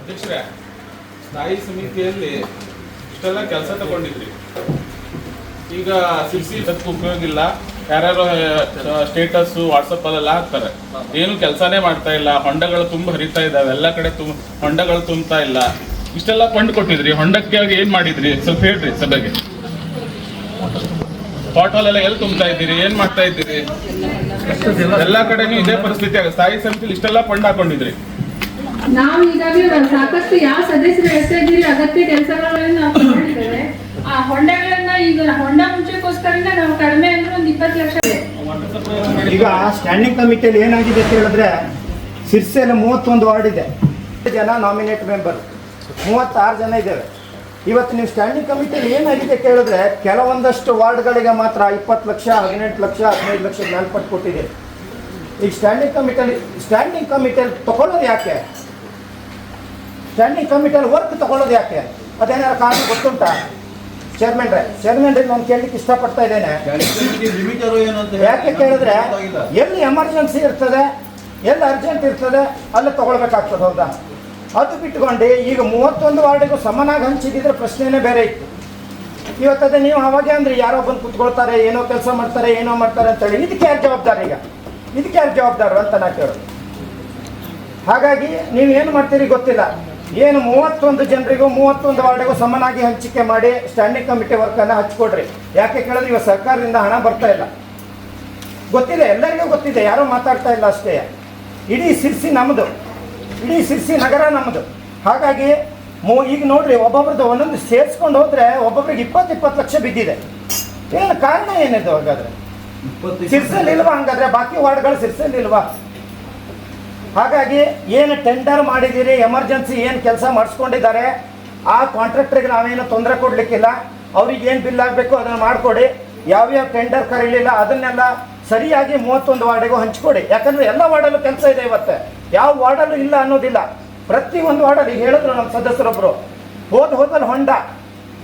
ಅಧ್ಯಕ್ಷರೇ, ಸ್ಥಾಯಿ ಸಮಿತಿಯಲ್ಲಿ ಇಷ್ಟೆಲ್ಲ ಕೆಲಸ ತಗೊಂಡಿದ್ರಿ. ಈಗ ಸಿರ್ಸಿ ಅದಕ್ಕೆ ಉಪಯೋಗ ಇಲ್ಲ. ಯಾರ್ಯಾರು ಸ್ಟೇಟಸ್ ವಾಟ್ಸಪ್ ಅಲ್ಲೆಲ್ಲ ಹಾಕ್ತಾರೆ, ಏನು ಕೆಲಸನೇ ಮಾಡ್ತಾ ಇಲ್ಲ. ಹೊಂಡಗಳು ತುಂಬ ಹರಿತಾ ಇದ್ದಾವೆ, ಎಲ್ಲ ಕಡೆ ಹೊಂಡಗಳು ತುಂಬ್ತಾ ಇಲ್ಲ. ಇಷ್ಟೆಲ್ಲ ಫಂಡ್ ಕೊಟ್ಟಿದ್ರಿ, ಹೊಂಡಕ್ಕೆ ಏನ್ ಮಾಡಿದ್ರಿ ಸ್ವಲ್ಪ ಹೇಳ್ರಿ ಸಭೆಗೆ. ಪಾಟ್ವಾಲ್ ಎಲ್ಲ ಎಲ್ಲಿ ತುಂಬ್ತಾ ಇದ್ದೀರಿ, ಏನ್ ಮಾಡ್ತಾ ಇದ್ದೀರಿ? ಎಲ್ಲಾ ಕಡೆನೂ ಇದೇ ಪರಿಸ್ಥಿತಿ ಆಗ. ಸ್ಥಾಯಿ ಸಮಿತಿಲಿ ಇಷ್ಟೆಲ್ಲ ಫಂಡ್ ಹಾಕೊಂಡಿದ್ರಿ. ನಾವು ಈಗಾಗಲೇ ಸಾಕಷ್ಟು ಯಾವ ಸದಸ್ಯರು ಹೇಳ್ತಾ ಇದ್ದೀರಿ ಅಗತ್ಯ ಕೆಲಸಗಳನ್ನು ನಾವು ಮಾಡಿದ್ದೇವೆ. ಆ ಹೊಂಡಗಳನ್ನ ಈಗ ಹೊಂಡ ಮುಂಚೆಗೋಸ್ಕರನೇ ನಾವು ಕಡಿಮೆ ಅಂದ್ರೆ ಒಂದು 20 ಲಕ್ಷ. ಈಗ ಸ್ಟ್ಯಾಂಡಿಂಗ್ ಕಮಿಟಿಯಲ್ಲಿ ಏನಾಗಿದೆ ಅಂತ ಹೇಳಿದ್ರೆ, ಸಿರ್ಸೆಯಲ್ಲಿ 31 ವಾರ್ಡ್ ಇದೆ, ಜನ ನಾಮಿನೇಟ್ ಮೆಂಬರ್ 36 ಜನ ಇದ್ದೇವೆ. ಇವತ್ತು ನೀವು ಸ್ಟ್ಯಾಂಡಿಂಗ್ ಕಮಿಟಿಯಲ್ಲಿ ಏನಾಗಿದೆ ಕೇಳಿದ್ರೆ, ಕೆಲವೊಂದಷ್ಟು ವಾರ್ಡ್ಗಳಿಗೆ ಮಾತ್ರ 20 ಲಕ್ಷ 18 ಲಕ್ಷ 15 ಲಕ್ಷ ಮೇಲ್ಪಟ್ಟು ಕೊಟ್ಟಿದೆ. ಈಗ ಸ್ಟ್ಯಾಂಡಿಂಗ್ ಕಮಿಟಿಯಲ್ಲಿ ತಗೊಳ್ಳೋದು ಯಾಕೆ? ಸ್ಟ್ಯಾಂಡಿಂಗ್ ಕಮಿಟಿಯಲ್ಲಿ ವರ್ಕ್ ತಗೊಳ್ಳೋದು ಯಾಕೆ? ಅದೇನಾದ್ರು ಕಾರಣ ಗೊತ್ತುಂಟಾ? ಚೇರ್ಮನ್ ನಾನು ಕೇಳಲಿಕ್ಕೆ ಇಷ್ಟಪಡ್ತಾ ಇದ್ದೇನೆ. ಯಾಕೆ ಕೇಳಿದ್ರೆ, ಎಲ್ಲಿ ಎಮರ್ಜೆನ್ಸಿ ಇರ್ತದೆ, ಎಲ್ಲಿ ಅರ್ಜೆಂಟ್ ಇರ್ತದೆ ಅಲ್ಲಿ ತಗೊಳ್ಬೇಕಾಗ್ತದೆ. ಹೌದಾ? ಅದು ಬಿಟ್ಕೊಂಡು ಈಗ 31 ವಾರ್ಡಿಗೂ ಸಮನಾಗಿ ಹಂಚಿದ್ರೆ ಪ್ರಶ್ನೆನೇ ಬೇರೆ ಇತ್ತು. ಇವತ್ತದೇ ನೀವು ಅವಾಗೆ ಅಂದ್ರೆ ಯಾರೋ ಬಂದು ಕುತ್ಕೊಳ್ತಾರೆ, ಏನೋ ಕೆಲಸ ಮಾಡ್ತಾರೆ, ಏನೋ ಮಾಡ್ತಾರೆ ಅಂತೇಳಿ. ಇದಕ್ಕೆ ಯಾರು ಜವಾಬ್ದಾರಿ? ಈಗ ಇದಕ್ಕೆ ಯಾರು ಜವಾಬ್ದಾರರು ಅಂತ ನಾ ಕೇಳೋದು. ಹಾಗಾಗಿ ನೀವು ಏನು ಮಾಡ್ತೀರಿ ಗೊತ್ತಿಲ್ಲ. ಏನು 31 ಜನರಿಗೂ 31 ವಾರ್ಡಿಗೂ ಸಮನಾಗಿ ಹಂಚಿಕೆ ಮಾಡಿ ಸ್ಟ್ಯಾಂಡಿಂಗ್ ಕಮಿಟಿ ವರ್ಕನ್ನು ಹಚ್ಕೊಡ್ರಿ. ಯಾಕೆ ಕೇಳಿದ್ರೆ ಇವಾಗ ಸರ್ಕಾರದಿಂದ ಹಣ ಬರ್ತಾ ಇಲ್ಲ, ಗೊತ್ತಿದೆ, ಎಲ್ಲರಿಗೂ ಗೊತ್ತಿದೆ, ಯಾರೂ ಮಾತಾಡ್ತಾ ಇಲ್ಲ ಅಷ್ಟೇ. ಇಡೀ ಸಿರ್ಸಿ ನಮ್ಮದು, ಇಡೀ ಸಿರ್ಸಿ ನಗರ ನಮ್ಮದು. ಹಾಗಾಗಿ ಈಗ ನೋಡ್ರಿ, ಒಬ್ಬೊಬ್ರದ್ದು ಒಂದೊಂದು ಸೇರಿಸ್ಕೊಂಡು ಹೋದ್ರೆ ಒಬ್ಬೊಬ್ರಿಗೆ 20-20 ಲಕ್ಷ ಬಿದ್ದಿದೆ. ಏನು ಕಾರಣ ಏನಿದು? ಹಾಗಾದ್ರೆ ಸಿರ್ಸಲ್ಲಿ ಇಲ್ವಾ? ಹಂಗಾದ್ರೆ ಬಾಕಿ ವಾರ್ಡ್ಗಳು ಸಿರ್ಸಲ್ಲಿ ಇಲ್ವಾ? ಹಾಗಾಗಿ ಏನು ಟೆಂಡರ್ ಮಾಡಿದ್ದೀರಿ, ಎಮರ್ಜೆನ್ಸಿ ಏನು ಕೆಲಸ ಮಾಡಿಸ್ಕೊಂಡಿದ್ದಾರೆ, ಆ ಕಾಂಟ್ರಾಕ್ಟ್ರಿಗೆ ನಾವೇನು ತೊಂದರೆ ಕೊಡಲಿಕ್ಕಿಲ್ಲ. ಅವ್ರಿಗೆ ಏನು ಬಿಲ್ ಆಗಬೇಕು ಅದನ್ನು ಮಾಡಿಕೊಡಿ. ಯಾವ್ಯಾವ ಟೆಂಡರ್ ಕರೀಲಿಲ್ಲ ಅದನ್ನೆಲ್ಲ ಸರಿಯಾಗಿ 31 ವಾರ್ಡಿಗೂ ಹಂಚ್ಕೊಡಿ. ಯಾಕಂದರೆ ಎಲ್ಲ ವಾರ್ಡಲ್ಲೂ ಕೆಲಸ ಇದೆ. ಇವತ್ತು ಯಾವ ವಾರ್ಡಲ್ಲೂ ಇಲ್ಲ ಅನ್ನೋದಿಲ್ಲ. ಪ್ರತಿಯೊಂದು ವಾರ್ಡಲ್ಲಿ ಹೇಳಿದ್ರು ನಮ್ಮ ಸದಸ್ಯರೊಬ್ಬರು, ಹೋದಲ್ಲಿ ಹೊಂಡ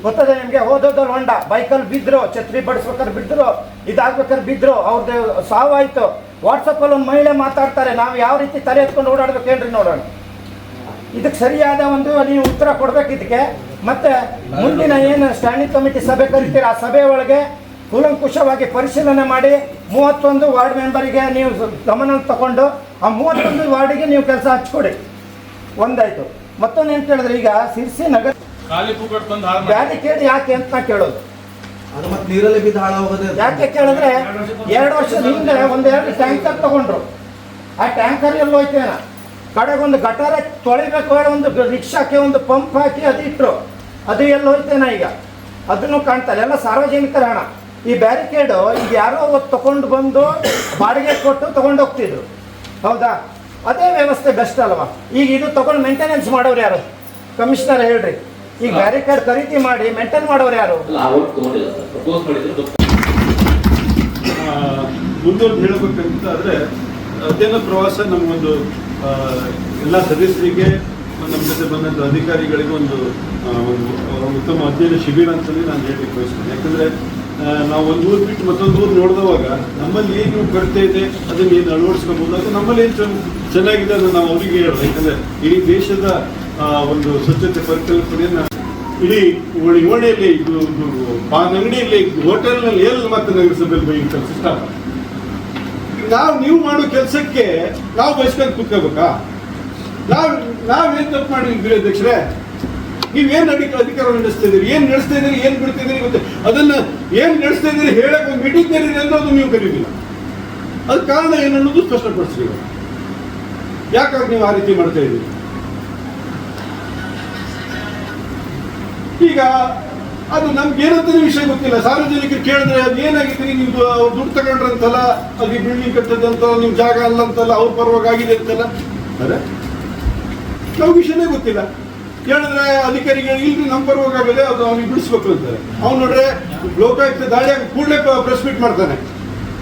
ಗೊತ್ತದೆ ನಿಮಗೆ, ಹೋದಲ್ಲಿ ಹೊಂಡ, ಬೈಕಲ್ಲಿ ಬಿದ್ದರು, ಛತ್ರಿ ಬಡಿಸ್ಬೇಕಾದ್ರೆ ಬಿದ್ದರು, ಇದಾಗ್ಬೇಕಾದ್ರೆ ಬಿದ್ದರು, ಅವ್ರದ್ದು ಸಾವಾಯಿತು. ವಾಟ್ಸಪ್ಪಲ್ಲಿ ಒಂದು ಮಹಿಳೆ ಮಾತಾಡ್ತಾರೆ, ನಾವು ಯಾವ ರೀತಿ ತಲೆ ಎತ್ಕೊಂಡು ಓಡಾಡ್ಬೇಕು ಹೇಳ್ರಿ ನೋಡೋಣ. ಇದಕ್ಕೆ ಸರಿಯಾದ ಒಂದು ನೀವು ಉತ್ತರ ಕೊಡ್ಬೇಕು ಇದಕ್ಕೆ. ಮತ್ತೆ ಮುಂದಿನ ಏನು ಸ್ಟ್ಯಾಂಡಿಂಗ್ ಕಮಿಟಿ ಸಭೆ ಕರಿತೀರ, ಆ ಸಭೆ ಒಳಗೆ ಕೂಲಂಕುಷವಾಗಿ ಪರಿಶೀಲನೆ ಮಾಡಿ 31 ವಾರ್ಡ್ ಮೆಂಬರಿಗೆ ನೀವು ಗಮನ ತಗೊಂಡು ಆ 31 ವಾರ್ಡಿಗೆ ನೀವು ಕೆಲಸ ಹಚ್ಕೊಡಿ. ಒಂದಾಯ್ತು. ಮತ್ತೊಂದು ಏನು ಕೇಳಿದ್ರೆ, ಈಗ ಸಿರ್ಸಿ ನಗರ ಬ್ಯಾರಿಕೇಡ್ ಯಾಕೆ ಅಂತ ನಾ ಕೇಳೋದು. ನೀರಲ್ಲಿ ಬಿದ್ದು ಹಾಳಾಗೋದು ಯಾಕೆ ಕೇಳಿದ್ರೆ, 2 ವರ್ಷದ ಹಿಂದೆ 1-2 ಟ್ಯಾಂಕರ್ ತಗೊಂಡ್ರು. ಆ ಟ್ಯಾಂಕರ್ ಎಲ್ಲ ಹೋಯ್ತೇನ, ಕಡೆಗೊಂದು ಗಟಾರ ತೊಳಿಬೇಕು, ಒಂದು ರಿಕ್ಷಾಕ್ಕೆ ಒಂದು ಪಂಪ್ ಹಾಕಿ ಅದು ಇಟ್ಟರು, ಅದು ಎಲ್ಲ ಹೋಯ್ತೇನ ಈಗ? ಅದನ್ನು ಕಾಣ್ತಾರೆ, ಎಲ್ಲ ಸಾರ್ವಜನಿಕರ ಹಣ. ಈ ಬ್ಯಾರಿಕೇಡು ಈಗ ಯಾರೋ ತಗೊಂಡು ಬಂದು ಬಾಡಿಗೆ ಕೊಟ್ಟು ತಗೊಂಡು ಹೋಗ್ತಿದ್ರು. ಹೌದಾ? ಅದೇ ವ್ಯವಸ್ಥೆ ಬೆಸ್ಟ್ ಅಲ್ವಾ? ಈಗ ಇದು ತಗೊಂಡು ಮೇಂಟೆನೆನ್ಸ್ ಮಾಡೋರು ಯಾರು? ಕಮಿಷನರ್ ಹೇಳ್ರಿ. ಈಗ ಬ್ಯಾರಿಕೇಡ್ ಖರೀದಿ ಮಾಡಿ ಮೇಂಟೈನ್ ಮಾಡೋರು ಯಾರು? ಮುಂದೊಂದು ಹೇಳಬೇಕಂತಾದ್ರೆ, ಅಧ್ಯಯನ ಪ್ರವಾಸ ನಮಗೊಂದು ಎಲ್ಲ ಸದಸ್ಯರಿಗೆ, ನಮ್ಮ ಜೊತೆ ಬಂದಂಥ ಅಧಿಕಾರಿಗಳಿಗೆ ಒಂದು ಉತ್ತಮ ಅಧ್ಯಯನ ಶಿಬಿರ ಅಂತಲೇ ನಾನು ಹೇಳಲಿಕ್ಕೆ ಬಯಸ್ತೇನೆ. ಯಾಕಂದರೆ ನಾವು ಒಂದು ಊರು ಬಿಟ್ಟು ಮತ್ತೊಂದು ಊರು ನೋಡಿದವಾಗ ನಮ್ಮಲ್ಲಿ ಏನು ಕೊರತೆ ಇದೆ ಅದನ್ನು ಏನು ಅಳವಡಿಸ್ಕೋಬೋದು, ಅದು ನಮ್ಮಲ್ಲಿ ಏನು ಚೆನ್ನಾಗಿದೆ ಅದನ್ನು ನಾವು ಅವರಿಗೆ ಹೇಳೋದು. ಯಾಕಂದರೆ ಇಡೀ ದೇಶದ ಒಂದು ಸ್ವಚ್ಛತೆ ಪರಿಕಲ್ಪನೆಯನ್ನು ಇಡೀ ಓಣಿಯಲ್ಲಿ, ಪಾನ್ ಅಂಗಡಿಯಲ್ಲಿ, ಹೋಟೆಲ್ನಲ್ಲಿ ಎಲ್ಲಿ ಮತ್ತೆ ನಗರಸಭೆಯಲ್ಲಿ ಬೈ ಕೆಲಸ ನೀವು ಮಾಡೋ ಕೆಲಸಕ್ಕೆ ನಾವು ಬಯಸ್ಕೊಂಡು ಕೂತ್ಕೋಬೇಕಾ? ನಾವೇನು ತಪ್ಪು ಮಾಡಿದ್ವಿ ಅಧ್ಯಕ್ಷರೇ? ನೀವೇನು ಅಧಿಕಾರ ನಡೆಸ್ತಾ ಇದ್ದೀರಿ, ಏನು ನಡೆಸ್ತಾ ಇದ್ದೀರಿ, ಏನು ಬಿಡ್ತಾ ಇದ್ದೀರಿ ಗೊತ್ತೆ. ಅದನ್ನು ಏನು ನಡೆಸ್ತಾ ಇದ್ದೀರಿ ಹೇಳಕ್ಕೆ ಒಂದು ಮೀಟಿಂಗ್ ಕರೀರಿ ಅನ್ನೋದು ನೀವು ಕರೀದಿಲ್ಲ. ಅದು ಕಾರಣ ಏನನ್ನೋದು ಸ್ಪಷ್ಟಪಡಿಸ್ರಿ. ಯಾಕಾಗ ನೀವು ಆ ರೀತಿ ಮಾಡ್ತಾ ಇದ್ದೀರಿ? ಈಗ ಅದು ನಮ್ಗೆ ಏನಂತಾನೆ ವಿಷಯ ಗೊತ್ತಿಲ್ಲ. ಸಾರ್ವಜನಿಕರು ಕೇಳಿದ್ರೆ ಅದು ಏನಾಗಿದ್ದೀರಿ, ನಿಮ್ದು ಅವ್ರು ದುಡ್ಡು ತಗೊಂಡ್ರಂತಲ್ಲ, ಅದು ಬಿಲ್ಡಿಂಗ್ ಕಟ್ಟದಂತಲ್ಲ, ನಿಮ್ಮ ಜಾಗ ಅಲ್ಲ ಅಂತಲ್ಲ, ಅವ್ರ ಪರವಾಗಿ ಆಗಿದೆ ಅಂತಲ್ಲ, ಅದೇ ನಾವು ವಿಷಯನೇ ಗೊತ್ತಿಲ್ಲ. ಹೇಳಿದ್ರೆ ಅಧಿಕಾರಿಗಳು ಇಲ್ರಿ ನಮ್ಮ ಪರವಾಗಿ ಆಗಿದೆ, ಅದು ಅವ್ನಿಗೆ ಬಿಡಿಸ್ಬೇಕು ಅಂತಾರೆ. ಅವ್ನು ನೋಡ್ರೆ ಲೋಕಾಯುಕ್ತ ದಾಳಿಯಾಗಿ ಕೂಡಲೇ ಪ್ರೆಸ್ ಮೀಟ್ ಮಾಡ್ತಾನೆ,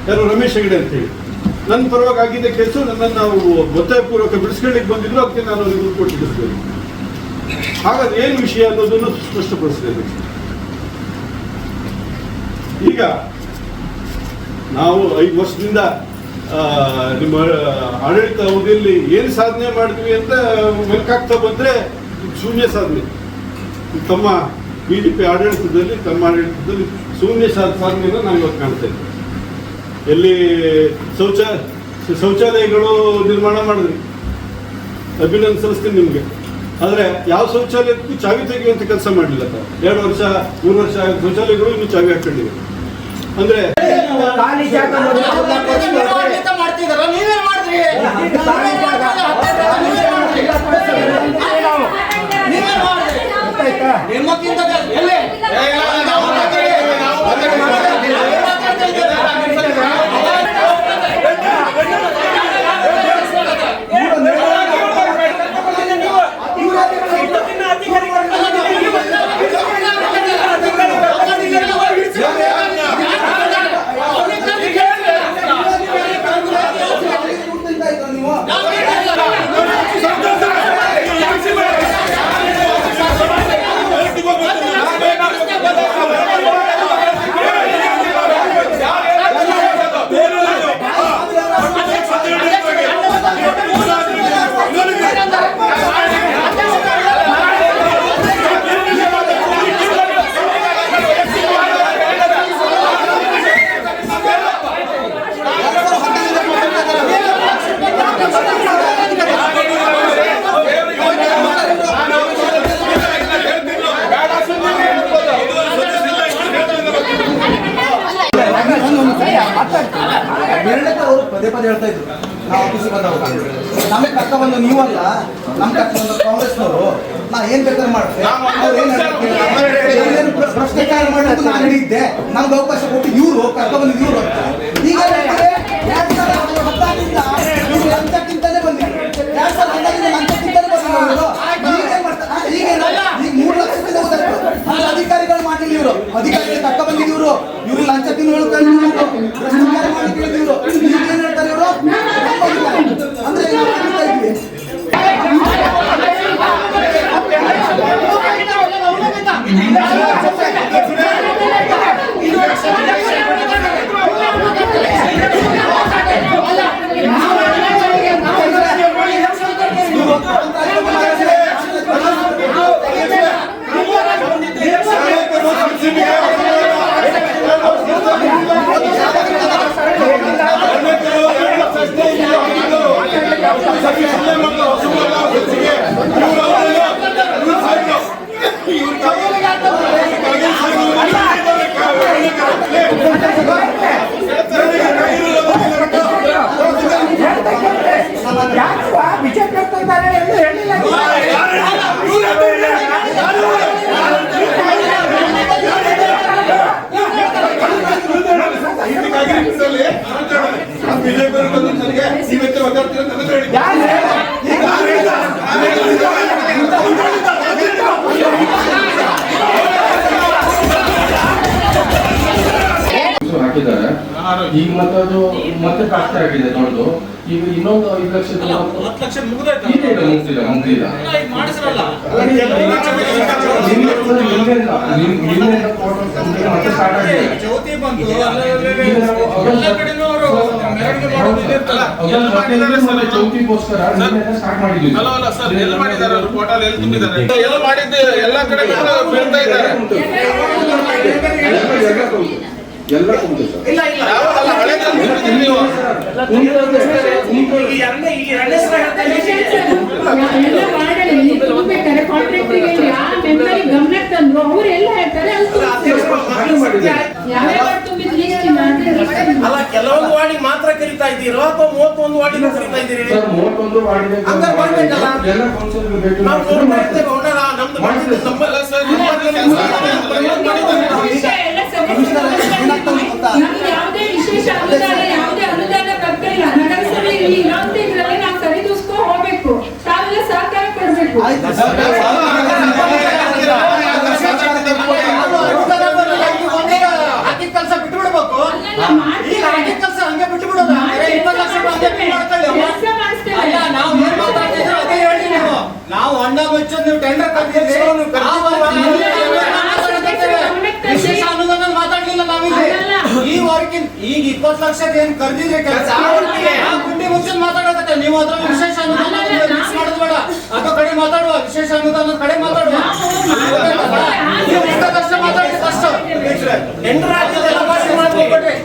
ಯಾರು ರಮೇಶ್ ಹೆಗಡೆ ಅಂತೇಳಿ. ನನ್ನ ಪರವಾಗಿ ಆಗಿದೆ ಕೆಲಸ, ನನ್ನನ್ನು ನಾವು ಒತ್ತಾಯಪೂರ್ವಕ ಬಿಡಿಸ್ಕೊಳ್ಳಿಕ್ಕೆ ಬಂದಿದ್ರು, ಅದಕ್ಕೆ ನಾನು ಅವ್ರಿಗೆ ದುಡ್ಡು ಕೊಟ್ಟಿದ್ದೇನೆ. ಹಾಗಾದ್ರೆ ಏನು ವಿಷಯ ಅನ್ನೋದನ್ನು ಸ್ಪಷ್ಟಪಡಿಸಬೇಕು. ಈಗ ನಾವು 5 ವರ್ಷದಿಂದ ನಿಮ್ಮ ಆಡಳಿತ ಅವಧಿಯಲ್ಲಿ ಏನು ಸಾಧನೆ ಮಾಡಿದ್ವಿ ಅಂತ ಮೆಲುಕಾಗ್ತಾ ಬಂದರೆ ಶೂನ್ಯ ಸಾಧನೆ. ತಮ್ಮ BJP ಆಡಳಿತದಲ್ಲಿ ಶೂನ್ಯ ಸಾಧನೆಯನ್ನು ನಾವು ಇವತ್ತು ಕಾಣ್ತಾ ಇದ್ದೀವಿ. ಎಲ್ಲಿ ಶೌಚಾಲಯಗಳು ನಿರ್ಮಾಣ ಮಾಡಿದ್ರಿ, ಅಭಿನಂದಿಸ್ತೀನಿ ನಿಮಗೆ. ಆದರೆ ಯಾವ ಶೌಚಾಲಯಕ್ಕೂ ಚಾವಿ ತೆಗೆಯುವಂಥ ಕೆಲಸ ಮಾಡಲಿಲ್ಲ. 2 ವರ್ಷ 3 ವರ್ಷ ಶೌಚಾಲಯಗಳು ಇನ್ನೂ ಚಾವಿ ಹಾಕೊಂಡಿವೆ. ಅಂದರೆ ಖಾಲಿ ಜಾಗ ಮಾಡ್ತಿದಾರ, ನೀವೇನ್ ಮಾಡಿದ್ರಿ? ನಿಮ್ಮಕ್ಕಿಂತ ಎಲ್ಲಿ ಅವರು ಪದೇ ಪದೇ ಹೇಳ್ತಾ ಇದ್ರು, ನಾವು ಆಫೀಸಿಗೆ ಬಂದವಾಗ ನಮಗೆ ಕರ್ಕ ಬಂದು ನೀವಲ್ಲ, ನಮ್ಮ ಕರ್ಕ ಬಂದು ಕಾಂಗ್ರೆಸ್ನವರು, ನಾ ಏನ್ ಬೇಕಾದ್ರೆ ಮಾಡ್ತೇವೆ, ಭ್ರಷ್ಟಾಚಾರ ಮಾಡಿದ್ದು ನಾನು ಹಿಡಿದ್ದೆ, ನಮ್ಗೆ ಅವಕಾಶ ಕೊಟ್ಟು ಇವರು ಕರ್ಕ ಬಂದಿದ್ದು ಇವರು ಅಂತ. ಈಗ 2016 ಲಂಚಕ್ಕಿಂತಲೇ ಬಂದಿದ್ರು, 2016 ಲಂಚಕ್ಕಿಂತಲೇ ಬಂದಿದ್ರು. ಈಗೇನ್ ಮಾಡ್ತಾರೆ? ಈಗ 3 ಲಕ್ಷದಿಂದ ಅಧಿಕಾರಿಗಳು ಮಾಡಿಲ್ಲ ಇವರು, ಅಧಿಕಾರಿಗಳು ಕರ್ಕ ಬಂದಿದ್ರು ಇವರು, ಲಂಚ ತಿನ್ನುವರು ಭ್ರಷ್ಟಾಚಾರ ಮಾಡಿ ಕೇಳಿದ್ರು. ಈಗ ಏನ್ ಹೇಳ್ತಾರೆ ಇವರು? ಅಂದ್ರೆ ಇದ್ವಿ ಬಿಜೆಪಿ ಇದ್ದಾರೆ ಎಂದು ಹೇಳಿಲ್ಲ. ಹಾಕಿದ್ದಾರೆ. ಈಗ ಮತ್ತೆ ಅದು ಮತ್ತೆ ಪ್ರಾಪ್ತಿ ಆಗಿದೆ ದೊಡ್ಡದು. ಈಗ ಇನ್ನೊಂದು 5 ಲಕ್ಷದ ಚೌತಿಗೋಸ್ಕರ ಸ್ಟಾರ್ಟ್ ಮಾಡಿದ್ವಿ. ಎಲ್ಲ ಕಡೆ ಎಲ್ಲ ಕುಂಟು ಸರ್. ಗಮನಕ್ಕೆ ತಂದ್ರು ಅವ್ರು ಎಲ್ಲ ಹೇಳ್ತಾರೆ. ಅಲ್ಲ, ಕೆಲವೊಂದು ವಾರ್ಡಿ ಮಾತ್ರ ಕರಿತಾ ಇದ್ದೀರೋ ಅಥವಾ 31 ವಾರ್ಡಿ ಕರಿತಾ ಇದ್ದೀರಿ? 31 ವಾರ್ಡಿಗೆ ಯಾವುದೇ ವಿಶೇಷ ಅನುದಾನ, ಯಾವುದೇ ಅನುದಾನ ಬರ್ತಿಲ್ಲ. ನಗರಸಭೆಯಲ್ಲಿ ಇನ್ನೊಂದು ಇದರಲ್ಲಿ ನಾವು ಸರಿದೂಸ್ಕೊ ಹೋಗ್ಬೇಕು, ತಾವೆಲ್ಲ ಸಹಕಾರ ಕೊಡ್ಬೇಕು. ಕೆಲಸ ಬಿಟ್ಟು ಬಿಡ್ಬೇಕು. ಈಗ ಕೆಲಸ ಹಂಗೆ ಬಿಟ್ಟು ಬಿಡೋದು. 20 ಲಕ್ಷ ನಾವು ಏನ್ ಮಾತಾಡ್ತಿದ್ರು ಅದೇ ಹೇಳಿ. ನಾವು ಅಣ್ಣ ಬಚ್ಚೋದು ನೀವು ಟೆಂಡರ್ ವಿಶೇಷ ಅನುದಾನ ಈಗ 20 ಲಕ್ಷದ ಏನ್ ಕರ್ದಿದ್ರೆ ಕೆಲಸ ಗುಂಡಿ ಮುಚ್ಚಿ ಮಾತಾಡಕತ್ತೆ ನೀವು ಅದ್ರಲ್ಲಿ ವಿಶೇಷ ಅನುದಾನ ಮಿಕ್ಸ್ ಮಾಡೋದು ಬೇಡ ಅಥವಾ ಕಡೆ ಮಾತಾಡುವ ವಿಶೇಷ ಅನುದಾನದ ಕಡೆ ಮಾತಾಡುವ ನೀವು ಎಷ್ಟು ಕಷ್ಟ ಮಾತಾಡಿ ಕಷ್ಟ ರಾಜ್ಯದೆಲ್ಲ ಭಾಷೆ ಮಾಡ್ಕೊಬಿಟ್ರಿ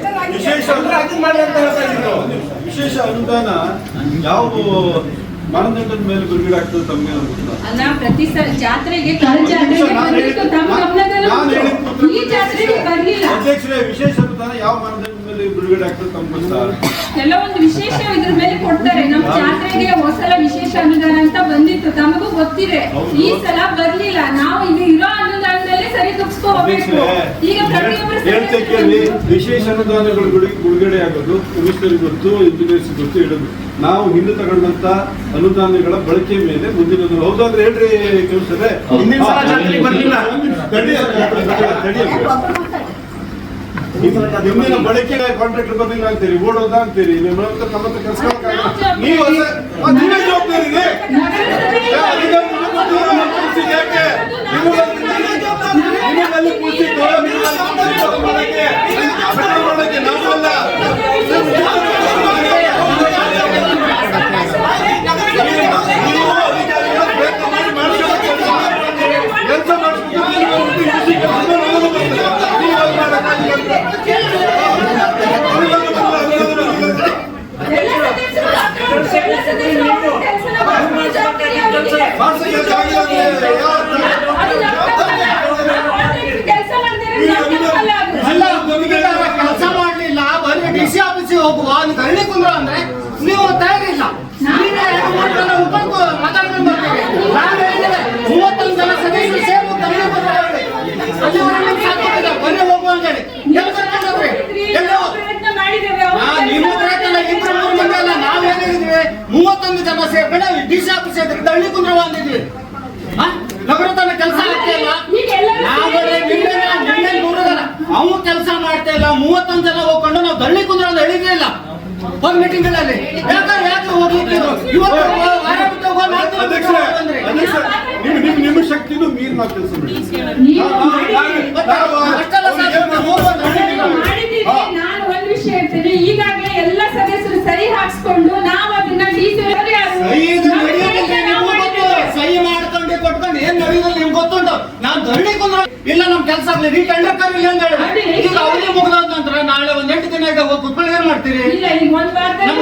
ವಿಶೇಷ ಅನುದಾನ ಯಾವ ಮಾನದಂಡದ ಮೇಲೆ ಬಿಡುಗಡೆ ಆಗ್ತದೆ ತಮಗೆ ಅಲ್ಲ ಪ್ರತಿ ಸಲ ಜಾತ್ರೆಗೆ ಕಳೆದ ಜಾತ್ರೆಗೆ ಬಂದಿತ್ತು ತಮ್ಮ ಗಮನದಲ್ಲೂ ಈ ಜಾತ್ರೆಗೆ ಬರ್ಲಿಲ್ಲ. ಅಧ್ಯಕ್ಷರೇ, ವಿಶೇಷ ಅನುದಾನ ಯಾವ ಮಾನದಂಡದ ಮೇಲೆ ಬಿಡುಗಡೆ ಆಗ್ತದೆ ತಮ್ಗೆ ಗೊತ್ತಾ? ಕೆಲವೊಂದು ವಿಶೇಷ ಇದ್ರ ಮೇಲೆ ಕೊಡ್ತಾರೆ. ನಮ್ಮ ಜಾತ್ರೆಗೆ ಹೊಸಲ ವಿಶೇಷ ಅನುದಾನ ಅಂತ ಬಂದಿತ್ತು, ತಮಗೂ ಗೊತ್ತಿದೆ. ಈ ಸಲ ಬರ್ಲಿಲ್ಲ. ನಾವು ಇದು ಇರೋ ಅನುದಾನದಲ್ಲೇ ಸರಿ ತಪ್ಪಿಸ್ಕೋಬೇಕು. ಈಗ ಪ್ರತಿಯೊಬ್ಬರು ವಿಶೇಷ ಅನುದಾನಗಳು ಬಿಡುಗಡೆ ಆಗೋದು ಕಮಿಷನರ್ ಗೊತ್ತು, ಇಂಜಿನಿಯರ್ಸ್ ಗೊತ್ತು ಇಡೋದು. ನಾವು ಹಿಂದೆ ತಗೊಂಡಂತ ಅನುದಾನಗಳ ಬಳಕೆ ಮೇಲೆ ಮುಂದಿನ ಹೌದಾದ್ರೆ ಹೇಳ್ರಿ ಕೆಲಸರೇ. ನಿಮ್ಮಿನ ಬಳಕೆ ಕಾಂಟ್ರಾಕ್ಟರ್ ಬಂದಿಲ್ಲ ಅಂತೀರಿ, ಓಡೋದ ಅಂತೀರಿ, ನಮ್ಮ ಹತ್ರ ಕೆಲಸ ನೀವು ನೀವೇ ಜವಾಬ್ದಾರಿ ಇದೆ. ನಿಮ್ಮಲ್ಲಿ ಕೂತಿದ್ದು ನಾವಲ್ಲ. ಕೆಲಸ ಮಾಡ್ಲಿಲ್ಲ ಬರೀ ಡಿಸಿ ಆಫೀಸಿಗೆ ಹೋಗುವ ಧರಣಿ ಕುಂದ್ರ ಅಂದ್ರೆ ನೀವು ತಯಾರಿಲ್ಲ. ಮಾತಾಡ್ಕೊಂಡು ಬರ್ತೀವಿ. 31 ಜನ ಸದಸ್ಯರು ಸೇರಿ ಧರಣಿ ಕುಂದ್ರ ಬನ್ನಿ ಹೋಗುವ ಅಂತೇಳಿ ನಿಮ್ಮ ಪ್ರಯತ್ನ ಇಬ್ಬರು 3 ಮಂದಿ ಅಲ್ಲ, ನಾವ್ ಏನಿದ್ವಿ 31 ಜನ ಸೇರ್ಕೊಂಡು ಡಿಸಿ ಆಫೀಸ್ ಧರಣಿ ಕುಂದ್ರ ಅಂದಿದ್ವಿ. ನಗರ ತನ್ನ ಕೆಲಸ ಆಗ್ತಾ ಇಲ್ಲ. ಅವು ಕೆಲಸ ಮಾಡ್ತಾ ಇಲ್ಲ. 31 ಜನ ಹೋಗ್ಕೊಂಡು ನಾವು ಧರಣಿ ಕುಂದ್ರ ಅಂತ ಹೇಳಿದ್ದೇ ಇಲ್ಲ ಒಂದ್ ಮೀಟಿಂಗ್ ಗಳಲ್ಲಿ. ಯಾಕೆ ಹೋಗ್ಲಿಕ್ಕಿದ್ರು ಇವತ್ತು ನಿಮ್ಮ ಶಕ್ತಿನೂ ಮೀರ್ ನಾವು ಕೆಲಸ ನಾನು ಒಂದ್ ವಿಷಯ ಹೇಳ್ತೇನೆ. ಈಗಾಗಲೇ ಎಲ್ಲ ಸದಸ್ಯರು ಸಹಿ ಹಾಕ್ಸ್ಕೊಂಡು ನಾವು ಅದನ್ನ ಸಹಿ ಮಾಡ್ಕೊಂಡು ಕೊಟ್ಕೊಂಡು ಏನ್ ನಡೆಯೋದು ನಿಮ್ಗೆ ಗೊತ್ತುಂಟು. ನಾನ್ ಧರಣಿ ಕುಂದ್ರ ಇಲ್ಲ ನಮ್ ಕೆಲಸ ಆಗ್ಲಿ ರೀ ಟೆಂಡರ್ ಕರೀಲಿ ಅಂತ ಹೇಳಿ ಈಗ ಅವಧಿ ಮುಗಿದ ನಂತರ ನಾಳೆ ಒಂದ್ 8 ದಿನ ಈಗ ಕುತ್ಕೊಂಡು ಏನ್ ಮಾಡ್ತೀರಿ? ಇಲ್ಲ, ಈಗ ಒಂದ್ ವಾರದಲ್ಲಿ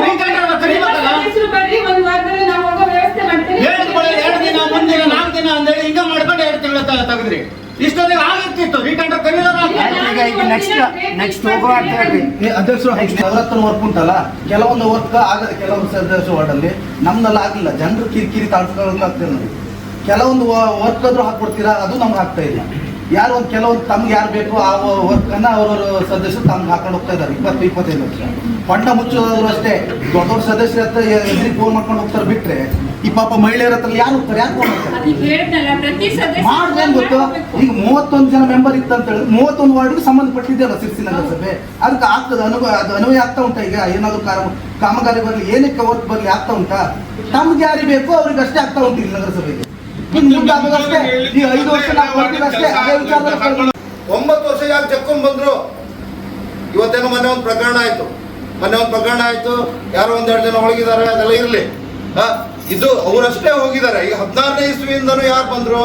ಬರ್ರಿ, ಒಂದ್ ವಾರದಲ್ಲಿ ನಾವು ಹೋಗೋ ವ್ಯವಸ್ಥೆ ಮಾಡ್ತೀವಿ. 2 ದಿನ ಮುಂದಿನ 4 ದಿನ ಅಂದೇಳಿ ಹಿಂಗ ಮಾಡ್ಕೊಂಡು 2 ತಿಂಗಳ ತೆಗೆದ್ರಿ. ಇಷ್ಟೊತ್ತಿಗೆ ಆಗಿರ್ತಿತ್ತು ರೀಟೆಂಡರ್ ನೆಕ್ಸ್ಟ್ ಹೋಗುವ ಅಂತ ಹೇಳ್ರಿ. ಅಧ್ಯಕ್ಷರು ನವರತ್ನ ವರ್ಕ್ ಉಂಟಲ್ಲ, ಕೆಲವೊಂದು ವರ್ಕ್ ಆಗದೆ ಕೆಲವೊಂದು ಸದಸ್ಯ ವಾರ್ಡಲ್ಲಿ ನಮ್ನೆಲ್ಲ ಆಗಿಲ್ಲ. ಜನರು ಕಿರಿಕಿರಿ ತಾಳ್ಸ್ಕೊಳ್ಳೋದು ಆಗ್ತದೆ ನೋಡಿ. ಕೆಲವೊಂದು ವರ್ಕ್ ಆದ್ರೂ ಹಾಕೊಡ್ತೀರಾ, ಅದು ನಮ್ಗೆ ಆಗ್ತಾ ಇಲ್ಲ. ಯಾರು ಒಂದು ಕೆಲವೊಂದು ತಮ್ಗೆ ಯಾರು ಬೇಕು ಆ ವರ್ಕ್ ಅನ್ನ ಅವ್ರವ್ರ ಸದಸ್ಯರು ತಮ್ಗೆ ಹಾಕೊಂಡು ಹೋಗ್ತಾ ಇದ್ದಾರೆ. 20-25 ಲಕ್ಷ ಹೊಂಡ ಮುಚ್ಚೋದ್ರು ಅಷ್ಟೇ. ದೊಡ್ಡ ದೊಡ್ಡ ಸದಸ್ಯರ ಹತ್ರ ಎದುರಿಗೆ ಫೋನ್ ಮಾಡ್ಕೊಂಡು ಹೋಗ್ತಾರೆ. ಬಿಟ್ರೆ ಈ ಪಾಪ ಮಹಿಳೆಯರ ಹತ್ರ ಯಾರು ಹೋಗ್ತಾರೆ? ಯಾರು ಫೋನ್ ಮಾಡ್ತಾರೆ? ಮಾಡ್ದೇನು ಗೊತ್ತು, ಈಗ 31 ಜನ ಮೆಂಬರ್ ಇತ್ತು ಅಂತ ಹೇಳಿದ್ರೆ 31 ವಾರ್ಡ್ಗೆ ಸಂಬಂಧಪಟ್ಟಿದ್ದೆಲ್ಲ ಸಿರ್ಸಿ ನಗರಸಭೆ. ಅದಕ್ಕೆ ಆಗ್ತದೆ ಅದು ಅನ್ವಯ ಆಗ್ತಾ ಉಂಟಾ? ಈಗ ಏನಾದ್ರು ಕಾಮಗಾರಿ ಬರಲಿ, ಏನಕ್ಕೆ ವರ್ಕ್ ಬರಲಿ ಆಗ್ತಾ ಉಂಟಾ? ತಮ್ಗೆ ಯಾರಿಗೆ ಬೇಕು ಅವ್ರಿಗೆ ಅಷ್ಟೇ ಆಗ್ತಾ ಉಂಟು ಇಲ್ಲಿ ನಗರಸಭೆಗೆ. ಮುಂದೆ ಆಗೋದಷ್ಟೇ. ಈ 5 ವರ್ಷ 4 ವರ್ಷ ಅಷ್ಟೇ ಅದೇ ವಿಚಾರ. 9 ವರ್ಷ ಯಾಕೆ ಜಕ್ಕೊಂಡ್ ಬಂದ್ರು? ಇವತ್ತೇನೋ ಮೊನ್ನೆ ಒಂದು ಪ್ರಕರಣ ಆಯ್ತು. ಯಾರೋ 1-2 ಜನ ಒಳಗಿದ್ದಾರೆ, ಅದೆಲ್ಲ ಇರ್ಲಿ. ಇದು ಅವರಷ್ಟೇ ಹೋಗಿದ್ದಾರೆ. ಈಗ 16ನೇ ಇಸ್ವಿಯಿಂದನೂ ಯಾರು ಬಂದ್ರು?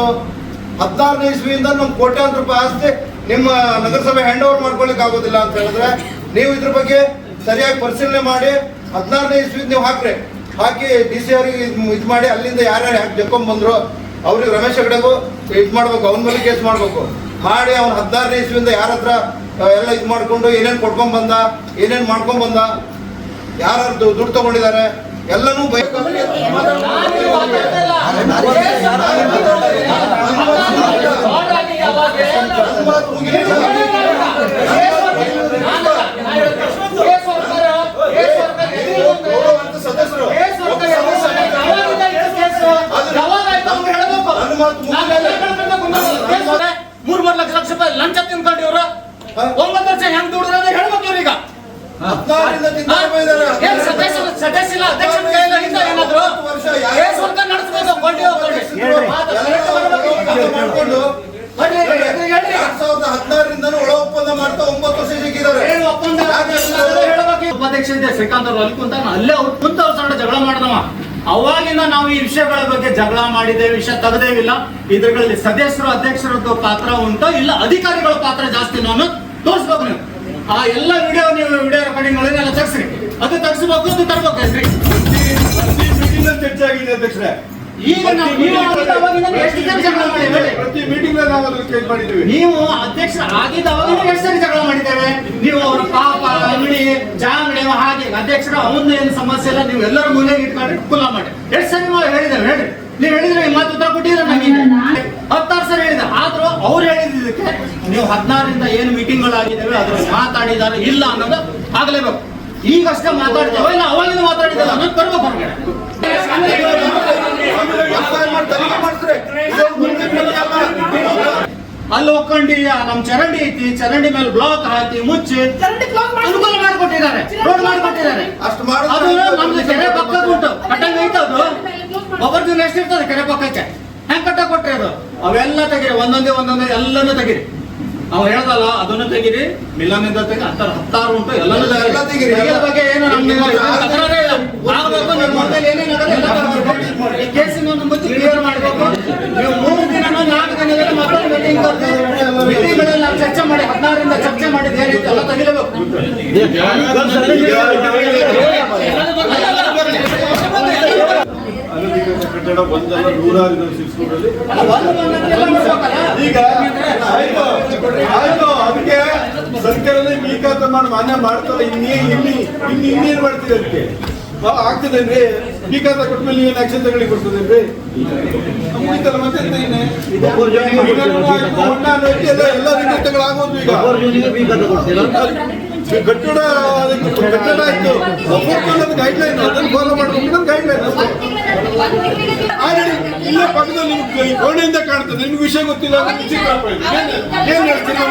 16ನೇ ಇಸ್ವಿಯಿಂದ ನಮ್ ಕೋಟ್ಯಾಂತರ ರೂಪಾಯಿ ಆಸ್ತಿ ನಿಮ್ಮ ನಗರಸಭೆ ಹ್ಯಾಂಡ್ ಓವರ್ ಮಾಡ್ಕೊಳಿಕ್ ಆಗೋದಿಲ್ಲ ಅಂತ ಹೇಳಿದ್ರೆ ನೀವು ಇದ್ರ ಬಗ್ಗೆ ಸರಿಯಾಗಿ ಪರಿಶೀಲನೆ ಮಾಡಿ 16ನೇ ಇಸ್ವಿಯಿಂದ ನೀವು ಹಾಕಿ DC ಅವರಿಗೆ ಇದು ಮಾಡಿ ಅಲ್ಲಿಂದ ಯಾರ್ಯಾರು ಯಾಕೆ ಜಕ್ಕೊಂಡ್ ಬಂದ್ರು ಅವ್ರಿಗೆ ರಮೇಶ್ ಹೆಗಡೆಗೂ ಇದು ಮಾಡ್ಬೇಕು, ಅವನ ಮೇಲೆ ಕೇಸ್ ಮಾಡ್ಬೇಕು ಮಾಡಿ ಅವ್ನು 16ನೇ ಇಸ್ವಿಯಿಂದ ಯಾರ ಹತ್ರ ಎಲ್ಲ ಇದು ಮಾಡ್ಕೊಂಡು ಏನೇನು ಕೊಟ್ಕೊಂಡ್ ಬಂದ, ಏನೇನು ಮಾಡ್ಕೊಂಡ್ ಬಂದ, ಯಾರು ದುಡ್ಡು ತಗೊಂಡಿದ್ದಾರೆ ಎಲ್ಲನೂ ಸದಸ್ಯರು 3 ಲಕ್ಷ ರೂಪಾಯಿ ಲಂಚ ತಿನ್ಕೊಂಡು ಇವರು 9 ವರ್ಷ ಹೆಂಗ್ ದುಡಿದ್ರೆ ಅಂತ ಹೇಳ್ಬೇಕು ಇವ್ರೀಗ. ಸದಸ್ಯ ಅಧ್ಯಕ್ಷರ ಕೈಯಿಂದ ಏನಾದ್ರು ಕೇಸ್ ವರ್ಗ ನಡೆಸಬೇಕು. ಮಾಡ್ಕೊಂಡು 2016ರಿಂದನೂ ಒಳ ಒಪ್ಪಂದ ಮಾಡ್ತಾ 9 ವರ್ಷ ಸಿಕ್ಕಿದ್ದಾರೆ. ಅಧ್ಯಕ್ಷ ಇದ್ದೆ ಶ್ರೀಕಾಂತ್ ಅವರು ಅಲ್ಲಿ ಕುಂತ ಅಲ್ಲೇ ಅವ್ರು ಕುಂತ ಅವ್ರ ಸಂಗಡ ಜಗಳ ಮಾಡಿದವ. ಅವಾಗಿಂದ ನಾವು ಈ ವಿಷಯಗಳ ಬಗ್ಗೆ ಜಗಳ ಮಾಡಿದ್ದೇವೆ, ವಿಷಯ ತೆಗೆದೇವಿಲ್ಲ. ಇದ್ರಲ್ಲಿ ಸದಸ್ಯರು ಅಧ್ಯಕ್ಷರದ್ದು ಪಾತ್ರ ಉಂಟು, ಇಲ್ಲ ಅಧಿಕಾರಿಗಳ ಪಾತ್ರ ಜಾಸ್ತಿ ಅನ್ನೋದು ತೋರಿಸ್ಬೇಕು ನೀವು. ಆ ಎಲ್ಲ ವಿಡಿಯೋ ನೀವು ವಿಡಿಯೋ ರೆಕಾರ್ಡಿಂಗ್ಗಳನ್ನೆಲ್ಲ ತೆಗ್ಸ್ರಿ, ಅದು ತೆಗ್ಸ್ಬೇಕು, ಅದು ತರ್ಬೇಕಲ್ರಿ. ಮೀಟಿಂಗ್ ಚರ್ಚೆ ಆಗಿದೆ ಅಧ್ಯಕ್ಷರೇ. ಈಗ ನೀವು ಅವಾಗಿಂದ ಎಷ್ಟು ಜನ ಜಗಳ ಮಾಡಿದ್ದೇವೆ? ಪ್ರತಿ ಮೀಟಿಂಗ್ ನಾವು ಅದನ್ನು ಕೇಳಿ ಮಾಡಿದ್ದೀವಿ. ನೀವು ಅಧ್ಯಕ್ಷ ಆಗಿದ್ದ ಅವಾಗಿಂದ ಎಷ್ಟು ಸರಿ ಜಗಳ ಮಾಡಿದ್ದೇವೆ? ನೀವು ಅವರ ಪಾಪ ಅಂಗಡಿ ಜಾಂಗಡಿ ಹಾಗೆ ಅಧ್ಯಕ್ಷರ ಅವನ ಏನು ಸಮಸ್ಯೆ ಇಲ್ಲ, ನೀವು ಎಲ್ಲರ ಮೂಲೆಗೆ ಇಟ್ಕೊಂಡ್ರೆ ಕುಲ ಮಾಡಿ ಎಷ್ಟು ಸರಿ ಹೇಳಿದ್ದೇವೆ ಹೇಳ್ರಿ. ನೀವು ಹೇಳಿದ್ರೆ ಮಾತು ಉತ್ತರ ಕೊಟ್ಟಿದ್ರೆ ನನಗೆ 16 ಸರಿ ಹೇಳಿದೆ. ಆದ್ರೂ ಅವ್ರು ಹೇಳಿದ್ದಕ್ಕೆ ನೀವು 16ರಿಂದ ಏನು ಮೀಟಿಂಗ್ಗಳಾಗಿದ್ದೇವೆ ಅದ್ರ ಮಾತಾಡಿದಾರೆ ಇಲ್ಲ ಅನ್ನೋದು ಆಗ್ಲೇಬೇಕು. ಈಗಷ್ಟೇ ಮಾತಾಡ್ತೇವೆ ಇಲ್ಲ ಅವಾಗಿಂದ ಮಾತಾಡಿದ್ದೇವೆ ಅನ್ನೋದು ಬರ್ಬೇಕು ಹೊರಗಡೆ. ಅಲ್ಲಿ ಹೋಗ್ಕೊಂಡು ನಮ್ ಚರಂಡಿ ಐತಿ, ಚರಂಡಿ ಮೇಲೆ ಬ್ಲಾಕ್ ಹಾಕಿ ಮುಚ್ಚಿ ಅನುಕೂಲ ಮಾಡಿಕೊಟ್ಟಿದ್ದಾರೆ, ರೋಡ್ ಮಾಡಿಕೊಟ್ಟಿದ್ದಾರೆ. ಅಷ್ಟು ಅದು ನಮ್ದು ಕೆರೆ ಪಕ್ಕದ ಉಂಟು, ಕಟ್ಟಂಗ ಐತೆ. ಅದು ಒಬ್ಬರ್ದು ಎಷ್ಟಿರ್ತದೆ ಕೆರೆ ಪಕ್ಕಕ್ಕೆ, ಹೆಂಗ್ ಕಟ್ಟ ಕೊಟ್ರಿ ಅದು? ಅವೆಲ್ಲ ತೆಗೀರಿ, ಒಂದೊಂದೇ ಎಲ್ಲನೂ ತೆಗೀರಿ. ಅವ್ ಹೇಳ್ದಲ್ಲ ಅದನ್ನು ತೆಗೀರಿ, ಮಿಲ್ಲನಿಂದ ತೆಗಿ, 16 ಉಂಟು, ಎಲ್ಲನೂ ತೆಗೀರಿ. ತೆಗೆದ ಬಗ್ಗೆ ಏನು ತಕರಾರೇ ಇಲ್ಲ. ಆಗ್ಬೇಕು, ನಿಮ್ಮ ಮೊದಲು ಏನೇನಾಗಲ್ಲ ಎಲ್ಲ ತಗೋಬೇಕು. ಈ ಕೇಸಿನ ಒಂದು ಮುಚ್ಚಿ ಕ್ಲಿಯರ್ ಮಾಡಬೇಕು. ನೀವು 3 ದಿನ 4 ದಿನದಲ್ಲಿ ಮಕ್ಕಳು ಮೀಟಿಂಗ್ಗಳಲ್ಲಿ ನಾವು ಚರ್ಚೆ ಮಾಡಿ 16ರಿಂದ ಚರ್ಚೆ ಮಾಡಿದ ಏನೈತೆ ಎಲ್ಲ ತೆಗಿಲೇಬೇಕು. ಅನಧಿಕೃತ ಕಟ್ಟಡ ಒಂದಲ್ಲ 100 ಶಿಲ್ಸ್ಕೋರಲ್ಲಿ ಈಗ ಆಯ್ತು ಅದಕ್ಕೆ ಸರ್ಕಾರನೇ ಮೀಕಾತ ಮಾಡಿ ಮಾನ್ಯ ಮಾಡ್ತಾರೆ. ಇನ್ನೇನ್ ಮಾಡ್ತೀರಿ ಅದಕ್ಕೆ ಆಗ್ತದೇನ್ರಿ? ಮೀಕಾತ ಕೊಟ್ಮೇಲೆ ನೀವೇನು ಆಕ್ಷನ್ ತಗೊಳ್ಳಿ ಕೊಡ್ತದೇನ್ರಿ? ಮುಗಿತಲ್ಲ ಮತ್ತೆ ಎಲ್ಲ ವಿಕೃತಗಳಾಗೋದು. ಈಗ ಕಟ್ಟಡ ಆಯ್ತು, ಗೈಡ್ಲೈನ್ ಅದನ್ನು ಫಾಲೋ ಮಾಡಬೇಕು. ಗೈಡ್ಲೈನ್ ಇಲ್ಲೇ ಪಕ್ಕದಲ್ಲಿ ನಿಮ್ಗೆ ಕೋಣೆಯಿಂದ ಕಾಣ್ತದೆ, ನಿಮ್ಗೆ ವಿಷಯ ಗೊತ್ತಿಲ್ಲ, ಏನ್ ಹೇಳ್ತೀನಿ?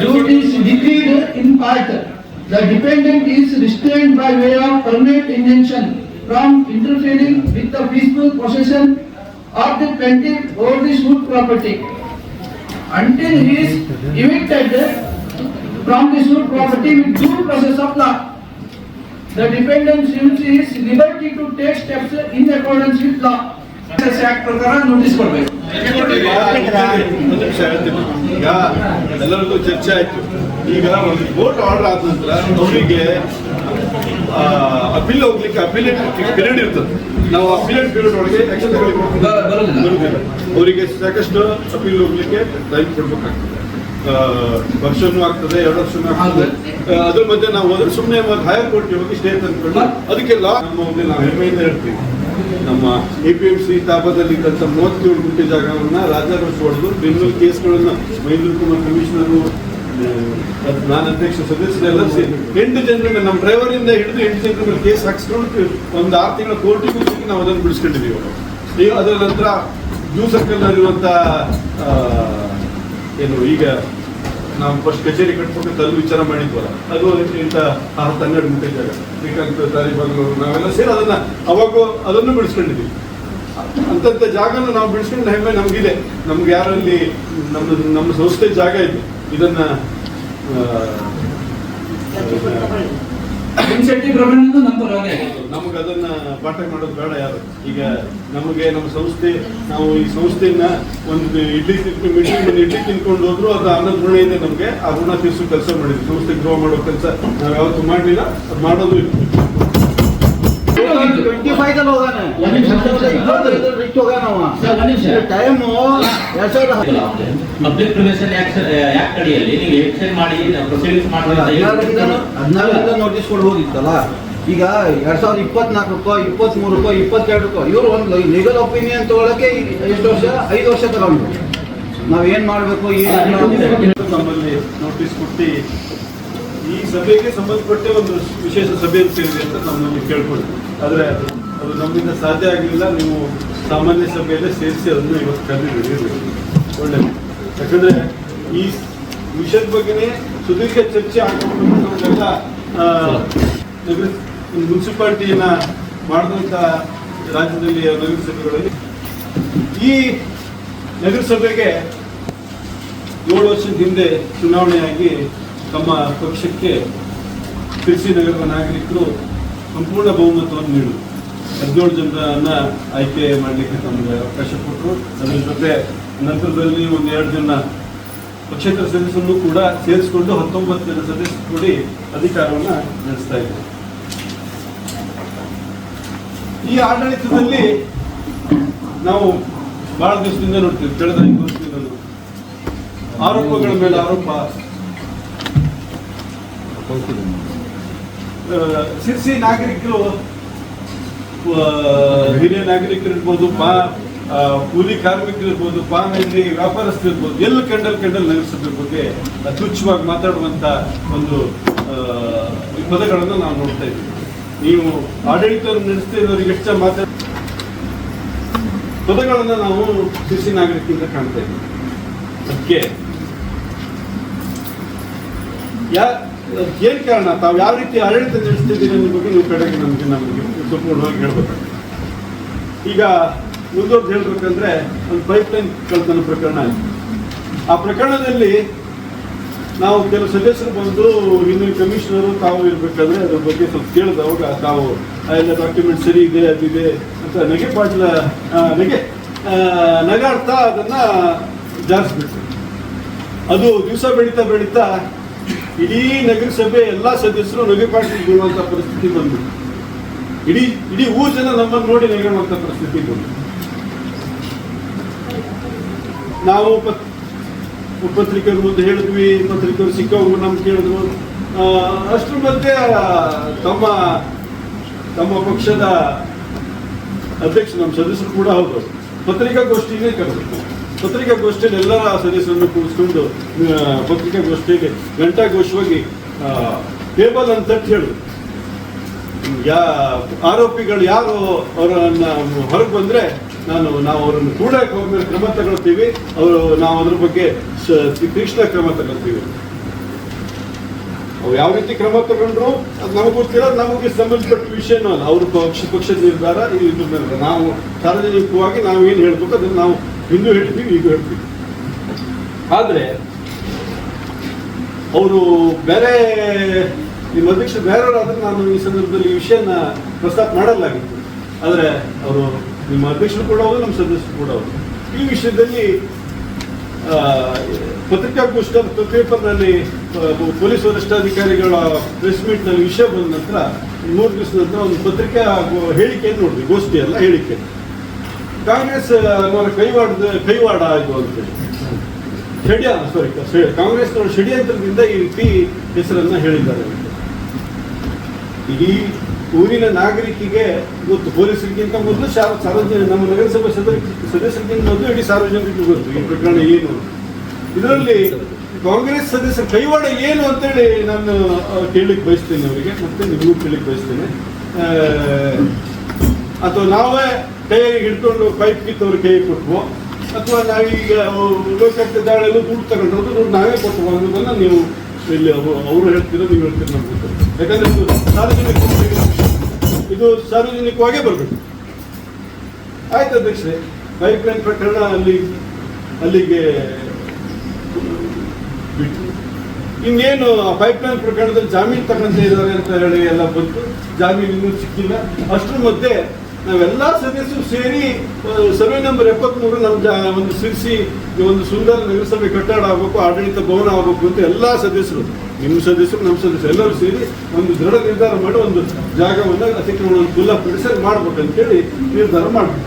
Suit is decreed in part. The defendant is restrained by way of permanent injunction from interfering with the peaceful possession of the plaintiff or the suit property until he is evicted from the suit property with due process of law. The defendant sues his liberty to take steps in accordance with law. Act ಪ್ರಕಾರ notice ಕೊಡಬೇಕು. ಈಗ ಎಲ್ಲರಿಗೂ ಚರ್ಚೆ ಆಯ್ತು. ಈಗ ಒಂದು court order ಆದ ನಂತರ ಅವರಿಗೆ ಅಪೀಲ್ ಹೋಗ್ಲಿಕ್ಕೆ ಅಪೀಲೇಟ್ ಪೀರಿಯಡ್ ಇರ್ತದೆ. ನಾವು ಅಪೀಲೇಟ್ ಪೀರಿಯಡ್ ಒಳಗೆ ಆಕ್ಷನ್ ಬರುದಿಲ್ಲ. ಅವರಿಗೆ ಸಾಕಷ್ಟು ಅಪೀಲ್ ಹೋಗ್ಲಿಕ್ಕೆ ಟೈಮ್ ಕೊಡ್ಬೇಕಾಗ್ತದೆ. ವರ್ಷನೂ ಆಗ್ತದೆ, 2 ವರ್ಷನೂ ಆಗ್ತದೆ. ಅದ್ರ ಮಧ್ಯೆ ನಾವು ಹೋದ್ರೆ ಸುಮ್ಮನೆ ಹೈಯರ್ ಕೋರ್ಟ್ಗೆ ಹೋಗಿ ಸ್ಟೇ ತಂದ್ಕೊಂಡು ಅದಕ್ಕೆ ಲಾ ನಾವು ಹೆಮ್ಮೆಯಿಂದ ಹೇಳ್ತೀವಿ. ನಮ್ಮ APMC ತಾಪದಲ್ಲಿ ಇದ್ದಂಥ 37 ಗುಂಟೆ ಜಾಗವನ್ನ ರಾಜಾರೋಷ ಹೊಡೆದು ಬೆಂಗಳೂರು ಕೇಸ್ಗಳನ್ನು ಮೈಸೂರು ಕುಮಾರ್ ಕಮಿಷನರು, ನಾನು ಅಧ್ಯಕ್ಷ ಸದಸ್ಯರೆಲ್ಲ ಸೇರಿ 8 ಜನರ ಮೇಲೆ, ನಮ್ಮ ಡ್ರೈವರಿಂದ ಹಿಡಿದು 8 ಜನರ ಮೇಲೆ ಕೇಸ್ ಹಾಕ್ಸ್ಕೊಂಡು ಒಂದು 6 ತಿಂಗಳ ಕೋರ್ಟಿಗೂ ಹೋಗಿ ನಾವು ಅದನ್ನು ಬಿಡಿಸ್ಕೊಂಡಿದ್ದೀವಿ. ಈಗ ಅದರ ನಂತರ ಜೂ ಸರ್ಕಲ್ನಲ್ಲಿರುವಂಥ ಏನು ಈಗ ನಾವು ಫಸ್ಟ್ ಕಚೇರಿ ಕಟ್ಬೇಕಂತ ಅಲ್ಲಿ ವಿಚಾರ ಮಾಡಿದ್ವಲ್ಲ, ಅದು ಇಂಥ 10-12 ಗುಂಟೆ ಜಾಗ ಶ್ರೀಕಾಂತ್ ತಾಲಿಬಾಗ್ಲು ನಾವೆಲ್ಲ ಸೇರಿ ಅವಾಗ ಅದನ್ನು ಬಿಡಿಸ್ಕೊಂಡಿದ್ದೀವಿ. ಅಂತಂಥ ಜಾಗನ ನಾವು ಬಿಡಿಸ್ಕೊಂಡು ಹೆಮ್ಮೆ ನಮಗಿದೆ. ನಮ್ಗೆ ಯಾರಲ್ಲಿ ನಮ್ಮ ಸಂಸ್ಥೆ ಜಾಗ ಇದೆ, ಇದನ್ನ ನಮಗೆ ಅದನ್ನ ಪಾಠ ಮಾಡೋದು ಬೇಡ ಯಾರು. ಈಗ ನಮಗೆ ನಮ್ಮ ಸಂಸ್ಥೆ, ನಾವು ಈ ಸಂಸ್ಥೆಯನ್ನ ಒಂದು ಇಡ್ಲಿ ತಿನ್ಕೊಂಡು ಹೋದ್ರು ಅದು ಅನ್ನದ ಋಣ ಇದೆ ನಮಗೆ. ಆ ಋಣ ತೀರ್ಸೋ ಕೆಲಸ ಮಾಡಿದ್ವಿ. ಸಂಸ್ಥೆ ಗ್ರೋ ಮಾಡೋ ಕೆಲಸ ನಾವು ಯಾವತ್ತೂ ಮಾಡಲಿಲ್ಲ, ಅದು ಮಾಡೋದು ಇತ್ತು. 25 ಹೋಗಾನೆ ಟೈಮು ಪಬ್ಲಿಕ್ ಪ್ರಿವೆನ್ಷನ್ ಆಕ್ಟ್ ಅಡಿಯಲ್ಲಿ ನೀವು ಎಕ್ಸ್ಟೆಂಡ್ ಮಾಡಿ ಪ್ರೊಸೀಡಿಂಗ್ಸ್ ಮಾಡಿ 14ರಿಂದ ನೋಟಿಸ್ ಕೊಡ್ ಹೋಗಿತ್ತಲ್ಲ. ಈಗ 2024 23 22 ಇವರು ಒಂದು ಲೀಗಲ್ ಒಪಿನಿಯನ್ ತಗೊಳಕ್ಕೆ ಎಷ್ಟು ವರ್ಷ? 5 ವರ್ಷ ತಗೊಂಡು ನಾವೇನ್ ಮಾಡ್ಬೇಕು? ನಮ್ಮಲ್ಲಿ ನೋಟಿಸ್ ಕೊಟ್ಟು ಈ ಸಭೆಗೆ ಸಂಬಂಧಪಟ್ಟ ಒಂದು ವಿಶೇಷ ಸಭೆ ಸೇರಿದೆ ಅಂತ ನಮ್ಮಲ್ಲಿ ಕೇಳ್ಕೊಳ್ತೀವಿ. ಆದರೆ ಅದು ನಮ್ಮಿಂದ ಸಾಧ್ಯ ಆಗಲಿಲ್ಲ. ನೀವು ಸಾಮಾನ್ಯ ಸಭೆಯಲ್ಲೇ ಸೇರಿಸಿ ಅದನ್ನು ಇವತ್ತು ಕರೆದಿದ್ದೀರಿ, ಒಳ್ಳೆಯದು. ಯಾಕಂದರೆ ಈ ವಿಷಯದ ಬಗ್ಗೆನೇ ಸುದೀರ್ಘ ಚರ್ಚೆ ಆಗಬೇಕಂತ ಮುನ್ಸಿಪಾಲ್ಟಿಯನ್ನ ಮಾಡಿದಂಥ ರಾಜ್ಯದಲ್ಲಿ ನಗರಸಭೆಗಳಲ್ಲಿ ಈ ನಗರಸಭೆಗೆ 7 ವರ್ಷದ ಹಿಂದೆ ಚುನಾವಣೆಯಾಗಿ ತಮ್ಮ ಪಕ್ಷಕ್ಕೆ ಶಿರಸಿ ನಗರದ ನಾಗರಿಕರು ಸಂಪೂರ್ಣ ಬಹುಮತವನ್ನು ನೀಡಿದರು. 17 ಜನರನ್ನ ಆಯ್ಕೆ ಮಾಡಲಿಕ್ಕೆ ತಮಗೆ ಅವಕಾಶ ಕೊಟ್ಟರು. ಅದರ ಜೊತೆ ನಂತರದಲ್ಲಿ 1-2 ಜನ ಪಕ್ಷೇತರ ಸದಸ್ಯರನ್ನು ಕೂಡ ಸೇರಿಸಿಕೊಂಡು 19 ಜನ ಸದಸ್ಯರು ಕೂಡಿ ಅಧಿಕಾರವನ್ನು ನಡೆಸ್ತಾ ಇದ್ದಾರೆ. ಈ ಆಡಳಿತದಲ್ಲಿ ನಾವು ಬಹಳ ದಿವಸದಿಂದ ನೋಡ್ತೀವಿ, ಕಳೆದ 5 ವರ್ಷದಿಂದ ಆರೋಪಗಳ ಮೇಲೆ ಆರೋಪ. ಶಿರಸಿ ನಾಗರಿಕರು, ಹಿರಿಯ ನಾಗರಿಕರಿರ್ಬೋದು, ಕೂಲಿ ಕಾರ್ಮಿಕರಿರ್ಬೋದು, ಪಾನಲ್ಲಿ ವ್ಯಾಪಾರಸ್ಥರಿರ್ಬೋದು, ಎಲ್ಲ ಕಂಡಲ್ ನಗರಸಭೆ ಬಗ್ಗೆ ತುಚ್ಛವಾಗಿ ಮಾತಾಡುವಂತ ಒಂದು ಪದಗಳನ್ನು ನಾವು ನೋಡ್ತಾ ಇದ್ದೀವಿ. ನೀವು ಆಡಳಿತವನ್ನು ನಡೆಸ್ತಾ ಇರೋರಿಗೆ ಎಷ್ಟು ಮಾತಾಡ ಪದಗಳನ್ನು ನಾವು ಶಿರಸಿ ನಾಗರಿಕರಿಂದ ಕಾಣ್ತಾ ಇದ್ದೀವಿ. ಅದಕ್ಕೆ ಏನ್ ಕಾರಣ, ತಾವು ಯಾವ ರೀತಿ ಆಡಳಿತ ನಡೆಸ್ತಿದ್ದೀರಿ ಅನ್ನೋ ಬಗ್ಗೆ ನೀವು ಕಡೆಗೆ ನಮಗೆ ಸಂಪೂರ್ಣವಾಗಿ ಹೇಳ್ಬೇಕಾಗ್ತದೆ. ಈಗ ಮುಂದುವರೆದು ಹೇಳ್ಬೇಕಂದ್ರೆ ಒಂದು ಪೈಪ್ಲೈನ್ ಕಳ್ತನ ಪ್ರಕರಣ ಆಯಿತು. ಆ ಪ್ರಕರಣದಲ್ಲಿ ನಾವು ಕೆಲವು ಸದಸ್ಯರು ಬಂದು ಹಿಂದಿನ ಕಮಿಷನರು ತಾವು ಇರಬೇಕಾದ್ರೆ ಅದ್ರ ಬಗ್ಗೆ ಸ್ವಲ್ಪ ಕೇಳಿದವಾಗ ತಾವು ಎಲ್ಲ ಡಾಕ್ಯುಮೆಂಟ್ ಸರಿ ಇದೆ ಅದಿದೆ ಅಂತ ನಗಾಡ್ತಾ ಅದನ್ನ ಜಾರಿಸ್ಬಿಟ್ರು. ಅದು ದಿವಸ ಬೆಳೀತಾ ಇಡೀ ನಗರಸಭೆ ಎಲ್ಲ ಸದಸ್ಯರು ನಗೆಪಾಟಲು ಬೀಳುವಂತ ಪರಿಸ್ಥಿತಿ ಬಂದ್ಬಿಟ್ಟು ಇಡೀ ಊರು ಜನ ನಮ್ಮನ್ನು ನೋಡಿ ನಗೆಯುವಂತ ಪರಿಸ್ಥಿತಿ ಬಂತು. ನಾವು ಪತ್ರಿಕರ ಮುಂದೆ ಹೇಳಿದ್ವಿ, ಪತ್ರಿಕರು ಸಿಕ್ಕವರು ನಮ್ಗೆ ಕೇಳಿದ್ರು. ಅಷ್ಟರ ಮಧ್ಯೆ ತಮ್ಮ ಪಕ್ಷದ ಅಧ್ಯಕ್ಷ ನಮ್ಮ ಸದಸ್ಯರು ಕೂಡ ಹೌದು ಪತ್ರಿಕಾಗೋಷ್ಠಿನೇ ಕರೆದ್ರು. ಪತ್ರಿಕಾಗೋಷ್ಠಿಯಲ್ಲಿ ಎಲ್ಲರ ಸದಸ್ಯರನ್ನು ಕೂರಿಸ್ಕೊಂಡು ಪತ್ರಿಕಾಗೋಷ್ಠಿಗೆ ಗಂಟಾಘೋಷವಾಗಿ ಟೇಬಲ್ ಅಂತ ಹೇಳಿದ್ರು. ಆರೋಪಿಗಳು ಯಾರು ಅವರನ್ನ ಹೊರಗೆ ಬಂದ್ರೆ ನಾವು ಅವರನ್ನು ಕೂಡ ಅವ್ರ ಮೇಲೆ ಕ್ರಮ ತಗೊಳ್ತೀವಿ, ನಾವು ಅದ್ರ ಬಗ್ಗೆ ತೀಕ್ಷ್ಣ ಕ್ರಮ ತಗೊಳ್ತೀವಿ. ಅವ್ರು ಯಾವ ರೀತಿ ಕ್ರಮ ತಗೊಂಡ್ರು ಅದು ನಮಗೆ ಗೊತ್ತಿಲ್ಲ, ನಮಗೆ ಸಂಬಂಧಪಟ್ಟ ವಿಷಯನೂ ಅಲ್ಲ. ಅವ್ರ ಪಕ್ಷದ ನಿರ್ಧಾರ ಇದು. ನಾವು ಸಾರ್ವಜನಿಕವಾಗಿ ನಾವು ಏನು ಹೇಳ್ಬೇಕು ಅದನ್ನು ನಾವು ಹಿಂದೂ ಹೇಳ್ತೀವಿ, ಈಗ ಹೇಳ್ತೀವಿ. ಆದರೆ ಅವರು ಬೇರೆ ನಿಮ್ಮ ಅಧ್ಯಕ್ಷರು ಬೇರೆಯವರಾದ್ರೆ ನಾನು ಈ ಸಂದರ್ಭದಲ್ಲಿ ಈ ವಿಷಯನ ಪ್ರಸ್ತಾಪ ಮಾಡಲಾಗಿತ್ತು. ಆದರೆ ಅವರು ನಿಮ್ಮ ಅಧ್ಯಕ್ಷರು ಕೂಡ ಹೌದು, ನಮ್ಮ ಸದಸ್ಯರು ಕೂಡ ಹೌದು. ಈ ವಿಷಯದಲ್ಲಿ ಪತ್ರಿಕಾಗೋಷ್ಠಿ ಪೇಪರ್ನಲ್ಲಿ ಪೊಲೀಸ್ ವರಿಷ್ಠಾಧಿಕಾರಿಗಳ ಪ್ರೆಸ್ ಮೀಟ್ನಲ್ಲಿ ವಿಷಯ ಬಂದ ನಂತರ 3 ದಿವಸದ ನಂತರ ಒಂದು ಪತ್ರಿಕಾ ಹೇಳಿಕೆಯನ್ನು ನೋಡಿದ್ವಿ. ಗೋಷ್ಠಿ ಅಲ್ಲ, ಹೇಳಿಕೆ. ಕಾಂಗ್ರೆಸ್ ಕೈವಾಡ ಇದು ಅಂತೇಳಿ ಕಾಂಗ್ರೆಸ್ನವರು ಷಡ್ಯಂತ್ರದಿಂದ ಈ ರೀತಿ ಹೆಸರನ್ನ ಹೇಳಿದ್ದಾರೆ. ಇಡೀ ಊರಿನ ನಾಗರಿಕಿಗೆ ಗೊತ್ತು, ಪೊಲೀಸರಿಗಿಂತ ಮೊದಲು ಸಾರ್ವಜನಿಕ ನಮ್ಮ ನಗರಸಭೆ ಸದಸ್ಯರಿಗಿಂತ ಮೊದಲು ಇಡೀ ಸಾರ್ವಜನಿಕರಿಗೆ ಗೊತ್ತು ಈ ಪ್ರಕರಣ ಏನು. ಇದರಲ್ಲಿ ಕಾಂಗ್ರೆಸ್ ಸದಸ್ಯರ ಕೈವಾಡ ಏನು ಅಂತೇಳಿ ನಾನು ಕೇಳಲಿಕ್ಕೆ ಬಯಸ್ತೇನೆ ಅವರಿಗೆ, ಮತ್ತೆ ನಿಮಗೂ ಕೇಳಲಿಕ್ಕೆ ಬಯಸ್ತೇನೆ. ಅಥವಾ ನಾವೇ ಕೈಯಾಗಿ ಹಿಡ್ಕೊಂಡು ಪೈಪ್ ಕಿತ್ತವ್ರ ಕೈ ಕೊಟ್ವೋ, ಅಥವಾ ನಾವೀಗ ಲೋಕಾಯುಕ್ತ ದಾಳಿಯಲ್ಲೂ ದುಡ್ಡು ತಗೊಂಡ್ರು ದುಡ್ಡು ನಾವೇ ಕೊಟ್ಟು ಅನ್ನೋದನ್ನ ನೀವು ಇಲ್ಲಿ ಅವರು ಹೇಳ್ತೀರೋ ನೀವು ಹೇಳ್ತೀರೋ ನಮ್ಗೆ ಗೊತ್ತು. ಯಾಕಂದ್ರೆ ಇದು ಸಾರ್ವಜನಿಕವಾಗೇ ಬರಬೇಕು. ಆಯ್ತು ಅಧ್ಯಕ್ಷರೇ, ಪೈಪ್ಲೈನ್ ಪ್ರಕರಣ ಅಲ್ಲಿಗೆ ಬಿಟ್ಟು ಇನ್ನೇನು ಪೈಪ್ಲೈನ್ ಪ್ರಕರಣದಲ್ಲಿ ಜಾಮೀನು ತಗೊಂತ ಇದ್ದಾರೆ ಅಂತ ಹೇಳಿ ಎಲ್ಲ ಬಂತು. ಜಾಮೀನು ಇನ್ನೂ ಸಿಕ್ಕಿಲ್ಲ. ಅಷ್ಟರ ಮಧ್ಯೆ ನಾವೆಲ್ಲ ಸದಸ್ಯರು ಸೇರಿ ಸರ್ವೆ ನಂಬರ್ 73 ನಮ್ಮ ಒಂದು ಶಿರಸಿ ಒಂದು ಸುಂದರ ನಗರಸಭೆ ಕಟ್ಟಡ ಆಗಬೇಕು, ಆಡಳಿತ ಭವನ ಆಗಬೇಕು ಅಂತ ಎಲ್ಲ ಸದಸ್ಯರು, ನಿಮ್ಮ ಸದಸ್ಯರು ನಮ್ಮ ಸದಸ್ಯರು ಎಲ್ಲರೂ ಸೇರಿ ಒಂದು ದೃಢ ನಿರ್ಧಾರ ಮಾಡಿ ಒಂದು ಜಾಗವನ್ನು ಅತಿಕ್ರಮಣ ಖುಲ್ಲಾಪಡಿಸಿ ಮಾಡ್ಬೇಕಂತೇಳಿ ನಿರ್ಧಾರ ಮಾಡಬೇಕು.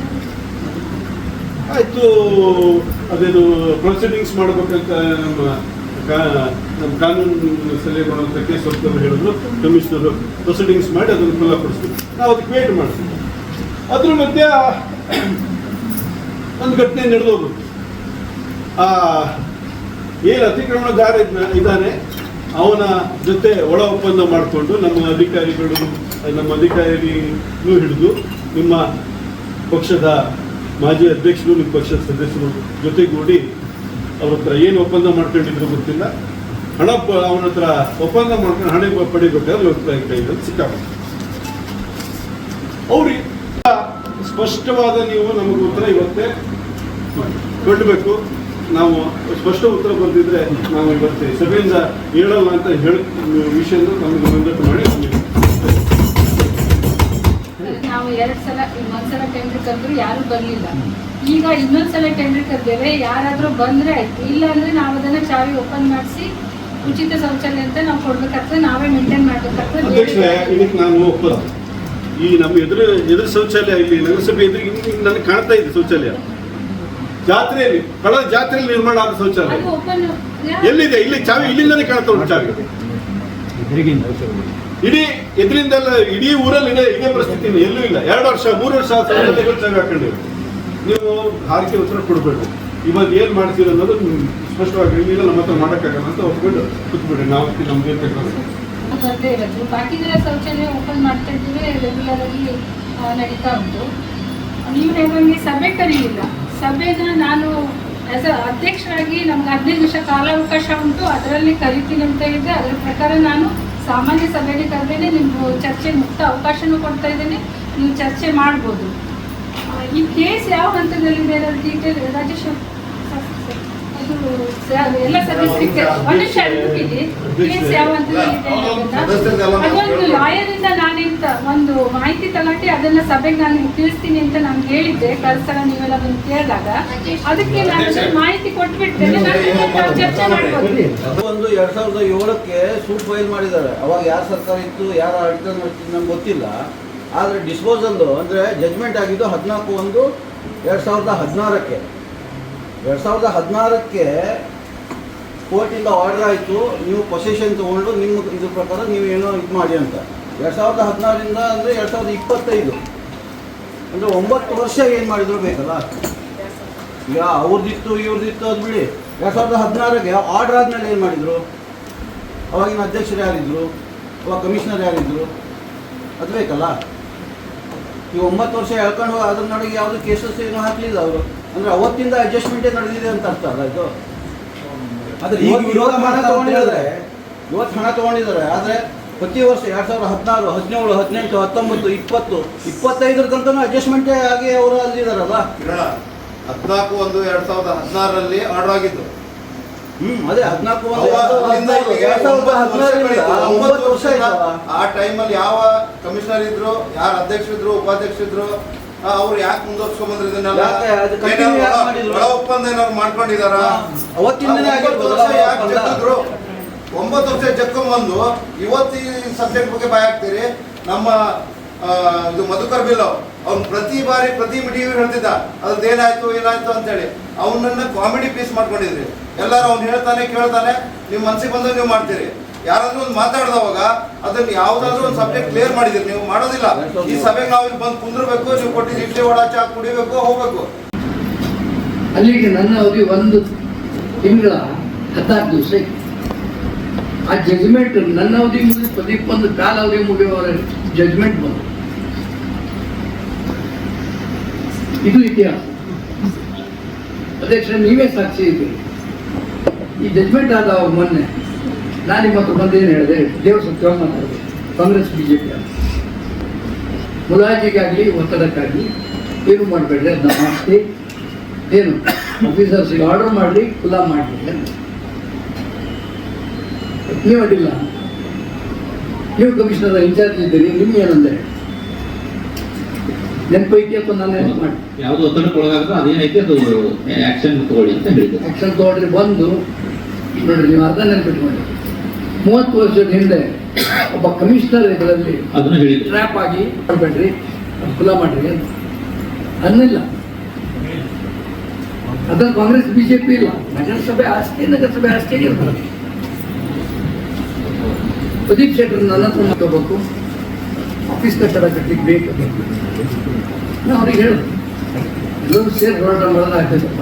ಆಯಿತು, ಅದೇನು ಪ್ರೊಸೀಡಿಂಗ್ಸ್ ಮಾಡ್ಬೇಕಂತ ನಮ್ಮ ಕಾನೂನು ಸಲಹೆಗಳು ಕೇಸ್ ಹೊತ್ತವರು ಹೇಳಿದ್ರು. ಕಮಿಷನರು ಪ್ರೊಸೀಡಿಂಗ್ಸ್ ಮಾಡಿ ಅದನ್ನು ಖುಲ್ಲಾಪಡಿಸ್ತೀವಿ. ನಾವು ಅದಕ್ಕೆ ವೇಟ್ ಮಾಡ್ತೀವಿ. ಅದ್ರ ಮಧ್ಯೆ ಒಂದು ಘಟನೆ ನಡೆದೋದು. ಏನು ಅತಿಕ್ರಮಣಗಾರ ಇದ್ದಾನೆ ಅವನ ಜೊತೆ ಒಳ ಒಪ್ಪಂದ ಮಾಡಿಕೊಂಡು ನಮ್ಮ ಅಧಿಕಾರಿನೂ ಹಿಡಿದು ನಿಮ್ಮ ಪಕ್ಷದ ಮಾಜಿ ಅಧ್ಯಕ್ಷರು ನಿಮ್ಮ ಪಕ್ಷದ ಸದಸ್ಯರು ಜೊತೆಗೂಡಿ ಅವ್ರ ಹತ್ರ ಏನು ಒಪ್ಪಂದ ಮಾಡ್ಕೊಂಡಿದ್ರು ಗೊತ್ತಿಲ್ಲ, ಹಣ ಅವನ ಹತ್ರ ಒಪ್ಪಂದ ಮಾಡ್ಕೊಂಡು ಹಣ ಪಡಿಬೇಕಾದ್ರೆ ಲೋಕಾಯುಕ್ತ ಕೈಯಲ್ಲಿ ಸಿಕ್ಕಾಪಟ್ಟೆ. ಅವ್ರಿಗೆ ಸ್ಪಷ್ಟವಾದ ನೀವು ನಮಗೆ ಉತ್ತರ ಇವತ್ತೇ ಕೊಡಬೇಕು. ನಾವು ಸ್ಪಷ್ಟ ಉತ್ತರ ಬಂದಿದ್ರೆ ನಾವು ಇವತ್ತು ಸಭೆಯಿಂದ ಹೇಳಲ್ಲ ಅಂತ ಹೇಳಿ ವಿಷಯನ ನಮಗೆ ಮಂಜೂರು ಮಾಡಿ ನಾವು 2 ಸಲ ಒಂದ್ಸಲ ಟೆಂಡರ್ ಕರೆದ್ರು ಯಾರು ಬರ್ಲಿಲ್ಲ. ಈಗ ಇನ್ನೊಂದ್ಸಲ ಟೆಂಡರ್ ಕರೆದೇವೆ, ಯಾರಾದ್ರೂ ಬಂದ್ರೆ ಆಯ್ತು, ಇಲ್ಲ ಅಂದ್ರೆ ನಾವು ಅದನ್ನ ಚಾವಿ ಓಪನ್ ಮಾಡಿಸಿ ಉಚಿತ ಶೌಚಾಲಯ ಅಂತ ನಾವು ಕೊಡ್ಬೇಕಾಗ್ತದೆ, ನಾವೇ ಮೇಂಟೈನ್ ಮಾಡ್ಬೇಕಾಗ್ತದೆ. ಅಧ್ಯಕ್ಷರೇ, ಇದಕ್ಕೆ ನಾನು ಒಪ್ಪಲ್ಲ. ಈ ನಮ್ಮ ಎದುರು ಶೌಚಾಲಯ ಇಲ್ಲಿ ನಗರಸಭೆ ಎದುರು ನನಗೆ ಕಾಣ್ತಾ ಇದೆ ಶೌಚಾಲಯ. ಜಾತ್ರೆಯಲ್ಲಿ ಕಳೆದ ಜಾತ್ರೆಯಲ್ಲಿ ನಿರ್ಮಾಣ ಆದ ಶೌಚಾಲಯ ಅದು ಓಪನ್ ಎಲ್ಲಿದೆ? ಇಲ್ಲಿ ಚಾವಿ ಇಲ್ಲಿಂದಲೇ ಕಾಣ್ತಾ ಉಂಟು ಚಾವಿ. ಇಡೀ ಎದುರಿಂದೆಲ್ಲ ಇಡೀ ಊರಲ್ಲಿ ಇದೇ ಪರಿಸ್ಥಿತಿ ಎಲ್ಲೂ ಇಲ್ಲ. 2 ವರ್ಷ 3 ವರ್ಷ ಶೌಚಾಲಯಗಳು ಚಾವಿ ಹಾಕೊಂಡಿವೆ. ನೀವು ಹಾರಿಕೆ ಉತ್ತರ ಕೊಡಬೇಡಿ. ಇವಾಗ ಏನು ಮಾಡ್ತೀರ ಅನ್ನೋದು ಸ್ಪಷ್ಟವಾಗಿ ಇಲ್ಲ, ನಮ್ಮ ಹತ್ರ ಮಾಡೋಕ್ಕಾಗಲ್ಲ ಅಂತ ಒಪ್ಕೊಂಡು ಕೂತ್ಬಿಡಿ. ನಾವು ನಮ್ಗೆ ಬರ್ದೇ ಇರೋದು. ಬಾಕಿದೆಲ್ಲ ಶೌಚಾಲಯ ಓಪನ್ ಮಾಡ್ತಾ ಇದ್ದೀವಿ, ರೆಗ್ಯುಲರ್ ಆಗಿ ನಡೀತಾ ಉಂಟು. ನೀವು ಹೇಗೆ ಸಭೆ ಕರೀಲಿಲ್ಲ. ಸಭೆನ ನಾನು ಆಸ್ ಅ ಅಧ್ಯಕ್ಷರಾಗಿ ನಮ್ಗೆ 15 ನಿಮಿಷ ಕಾಲಾವಕಾಶ ಉಂಟು, ಅದರಲ್ಲಿ ಕರಿತೀನಿ ಅಂತ ಇದ್ದೆ. ಅದರ ಪ್ರಕಾರ ನಾನು ಸಾಮಾನ್ಯ ಸಭೆಗೆ ಕರೆದೇನೆ, ನಿಮ್ಮ ಚರ್ಚೆ ಮುಕ್ತ ಅವಕಾಶನೂ ಕೊಡ್ತಾ ಇದ್ದೇನೆ, ನೀವು ಚರ್ಚೆ ಮಾಡ್ಬೋದು. ಈ ಕೇಸ್ ಯಾವ ಹಂತದಲ್ಲಿದೆ ಅನ್ನೋದು ಡೀಟೇಲ್ ರಾಜೇಶ್ ಅದು ಎಲ್ಲ ಸದಸ್ಯರಿಗೆ ಕೇಸ್ ಯಾವ ಹಂತದಲ್ಲಿದೆ ಅದೊಂದು ಲಾಯರಿಂದ ನಾನಿಂತ ಒಂದು ಮಾಹಿತಿ ತಗೊಂಡು ಅದನ್ನ ಸಭೆಗೆ ನಾನು ತಿಳಿಸ್ತೀನಿ ಅಂತ ನಾನು ಹೇಳಿದ್ದೆ. ಕಳ್ಸಲ ನೀವೆಲ್ಲ ಬಂದು ಕೇಳಿದಾಗ ಅದಕ್ಕೆ ನಾನು ಮಾಹಿತಿ ಕೊಟ್ಬಿಡ್ತೇನೆ, ನಾವು ಚರ್ಚೆ ಮಾಡ್ಬೋದು. ಒಂದು 2007ಕ್ಕೆ ಸೂಟ್ ಫೈಲ್ ಮಾಡಿದ್ದಾರೆ. ಅವಾಗ ಯಾರು ಸರ್ಕಾರ ಇತ್ತು, ಯಾರು ಆಡಳಿತ ಮಾಡ್ತಿದ್ದು ನಮ್ಗೆ ಗೊತ್ತಿಲ್ಲ. ಆದರೆ ಡಿಸ್ಪೋಸಲ್ಲು ಅಂದರೆ ಜಜ್ಮೆಂಟ್ ಆಗಿದ್ದು 14/1/2016ಕ್ಕೆ. 2016ಕ್ಕೆ ಕೋರ್ಟಿಂದ ಆರ್ಡರ್ ಆಯಿತು, ನೀವು ಪೊಸೆಷನ್ ತೊಗೊಂಡು ನಿಮ್ಮ ಇದ್ರ ಪ್ರಕಾರ ನೀವು ಏನೋ ಇದು ಮಾಡಿ ಅಂತ. 2016ರಿಂದ ಅಂದರೆ 2025 ಅಂದರೆ 9 ವರ್ಷ ಏನು ಮಾಡಿದ್ರು ಬೇಕಲ್ಲ. ಈಗ ಅವ್ರದ್ದಿತ್ತು ಇವ್ರದ್ದಿತ್ತು ಅದು ಬಿಡಿ. 2016ಕ್ಕೆ ಆರ್ಡರ್ ಆದಮೇಲೆ ಏನು ಮಾಡಿದರು? ಅವಾಗಿನ ಅಧ್ಯಕ್ಷರು ಯಾರಿದ್ರು, ಅವಾಗ ಕಮಿಷನರ್ ಯಾರಿದ್ರು, ಅದು ಬೇಕಲ್ಲ. ಈ 9 ವರ್ಷ ಹೇಳ್ಕೊಂಡು ಅದ್ರ ನಡುವೆ ಯಾವುದು ಕೇಸಸ್ ಏನೂ ಹಾಕಲಿಲ್ಲ ಅವರು. ಅಂದರೆ ಅವತ್ತಿಂದ ಅಡ್ಜಸ್ಟ್ಮೆಂಟೇ ನಡೆದಿದೆ ಅಂತ ಅರ್ಥ ಅಲ್ಲ ಇದು. ಆದರೆ ಈಗ ಇವತ್ತು ಹಣ ತೊಗೊಂಡಿದ್ದಾರೆ. ಆದರೆ ಪ್ರತಿ ವರ್ಷ 2016, 17, 18, 19, 20, 25 ತನಕ ಅಡ್ಜಸ್ಟ್ಮೆಂಟೇ ಆಗಿ ಅವರು ಅಲ್ಲಿದ್ದಾರಲ್ಲ. 14/1/2016ರಲ್ಲಿ ಆರ್ಡರ್ ಆಗಿದ್ದು. ಅದೇ 14/1/2016 ವರ್ಷ ಆ ಟೈಮಲ್ಲಿ ಯಾವ ಕಮಿಷನರ್ ಇದ್ರು, ಯಾರು ಅಧ್ಯಕ್ಷರಿದ್ರು, ಉಪಾಧ್ಯಕ್ಷರಿದ್ರು, ಅವ್ರು ಯಾಕೆ ಮುಂದುವರ್ಸ್ಕೊಂಡ್ ಬಂದ್ರು ಇದನ್ನೆಲ್ಲ? ಒಳ ಒಪ್ಪಂದ ಏನಾದ್ರು ಮಾಡ್ಕೊಂಡಿದಾರ? ಅವತ್ತಿಂದನೇ ಆಗಿರ್ಬೋದು. 9 ವರ್ಷ ಜಕ್ಕೊಂಬಂದು ಇವತ್ತು ಈ ಸಬ್ಜೆಕ್ಟ್ ಬಗ್ಗೆ ಭಯ ಆಗ್ತೀರಿ. ನಮ್ಮ ಇದು ಮಧುಕರ್ ಬಿಲ್ ಅವ್ನು ಪ್ರತಿ ಮೀಟಿಂಗ್ ಹೇಳ್ತಿದ್ದ ಅದ್ರದ್ದು ಏನಾಯ್ತು ಅಂತೇಳಿ. ಅವನನ್ನ ಕಾಮಿಡಿ ಪೀಸ್ ಮಾಡ್ಕೊಂಡಿದ್ರಿ ಎಲ್ಲರೂ. ಅವ್ನು ಹೇಳ್ತಾನೆ ಕೇಳ್ತಾನೆ, ನೀವು ಮನ್ಸಿಗೆ ಬಂದಾಗ ನೀವು ಮಾಡ್ತೀರಿ. ಯಾರಾದ್ರೂ ಒಂದು ಮಾತಾಡಿದವಾಗ ಅದನ್ನ ಯಾವ್ದಾದ್ರು ಒಂದು ಸಬ್ಜೆಕ್ಟ್ ಕ್ಲಿಯರ್ ಮಾಡಿದಿರಿ, ನೀವು ಮಾಡೋದಿಲ್ಲ. ಈ ಸಭೆಗೆ ನಾವು ಇಲ್ಲಿ ಬಂದು ಕುಂದ್ರಬೇಕು, ನೀವು ಕೊಟ್ಟಿದ್ದು ಇಡ್ಲಿ ವಡಾ ಚಾ ಕುಡಿಬೇಕು, ಹೋಗ್ಬೇಕು. ಅಲ್ಲಿಗೆ ನನ್ನ ಅವಧಿ 1 ತಿಂಗಳ 14 ದಿವಸ. ಆ ಜಜ್ಮೆಂಟ್ ನನ್ನ ಅವಧಿ ಮುಗಿದು ಪ್ರದೀಪ್ ಒಂದು ಕಾಲಾವಧಿ ಮುಗಿಯುವವರ ಜಜ್ಮೆಂಟ್ ಬಂತು. ಇದು ಇತಿಹಾಸ. ಅಧ್ಯಕ್ಷ ನೀವೇ ಸಾಕ್ಷಿ ಇದ್ದೀರಿ. ಈ ಜಜ್ಮೆಂಟ್ ಆದ ಮೊನ್ನೆ ನಾನು ನಿಮ್ಮ ಹತ್ರ ಬಂದೇನು ಹೇಳಿದೆ, ದೇವ ಸತ್ಯವಾಗಿ ಮಾತಾಡಿದೆ. ಕಾಂಗ್ರೆಸ್ ಬಿಜೆಪಿ ಮುಲಾಜಿಗಾಗಲಿ ಒತ್ತಡಕ್ಕಾಗಲಿ ಏನು ಮಾಡಬೇಡ್ರಿ, ಅದನ್ನ ಮಾಡಿಸಿ ಏನು ಆಫೀಸರ್ಸ್ಗೆ ಆರ್ಡರ್ ಮಾಡಲಿ, ಖುಲ್ಲಾ ಮಾಡಲಿ ಅಂತ ನೀವು ಅಡ್ಡಿಲ್ಲ. ನೀವು ಕಮಿಷನರ್ ಇನ್ಚಾರ್ಜ್ ಇದ್ದೀರಿ, ನಿಮ್ಗೆ ಏನಂದ್ರೆ ನೆನಪೈತಿ ಅಥವಾ ನಾನು ನೆನಪು ಮಾಡಿ ಯಾವುದು ಒತ್ತಡಕ್ಕೊಳಗಾದ್ರೆ ಅದೇನೈತೆ ಅದು ಆಕ್ಷನ್ ತಗೊಳ್ಳಿ ಅಂತ ಹೇಳಿದ್ರು. ಆಕ್ಷನ್ ತಗೊಳ್ರಿ. ಬಂದು ನೋಡ್ರಿ, ನೀವು ಅರ್ಧ ನೆನಪಿಟ್ಕೊಂಡ್ರಿ. 30 ವರ್ಷದ ಹಿಂದೆ ಒಬ್ಬ ಕಮಿಷನರ್ ಇದರಲ್ಲಿ ಅದನ್ನ ಹೇಳಿದ್ರು, ಟ್ರ್ಯಾಪ್ ಆಗಿ ಮಾಡಬೇಡ್ರಿ, ಖುಲ್ಲಾ ಮಾಡ್ರಿ ಅಂತ ಅನ್ನಿಲ್ಲ. ಅದ್ರಲ್ಲಿ ಕಾಂಗ್ರೆಸ್ ಬಿಜೆಪಿ ಇಲ್ಲ. ನಗರಸಭೆ ಆಸ್ತಿ ಇರ್ತದೆ. ಪ್ರದೀಪ್ ಶೆಟ್ಟರ್ ನನ್ನ ಹತ್ರ ಮಾತಾಡಬೇಕು, ಆಫೀಸ್ ಕಟ್ಟಡ ಕಟ್ಟಲಿಕ್ಕೆ ಬೇಕು. ನಾವು ಅವ್ರಿಗೆ ಹೇಳಿದ್ರು, ಎಲ್ಲರೂ ಸೇರಿ ಹೋರಾಟ ಮಾಡೋದು ಆಗ್ತದಪ್ಪ.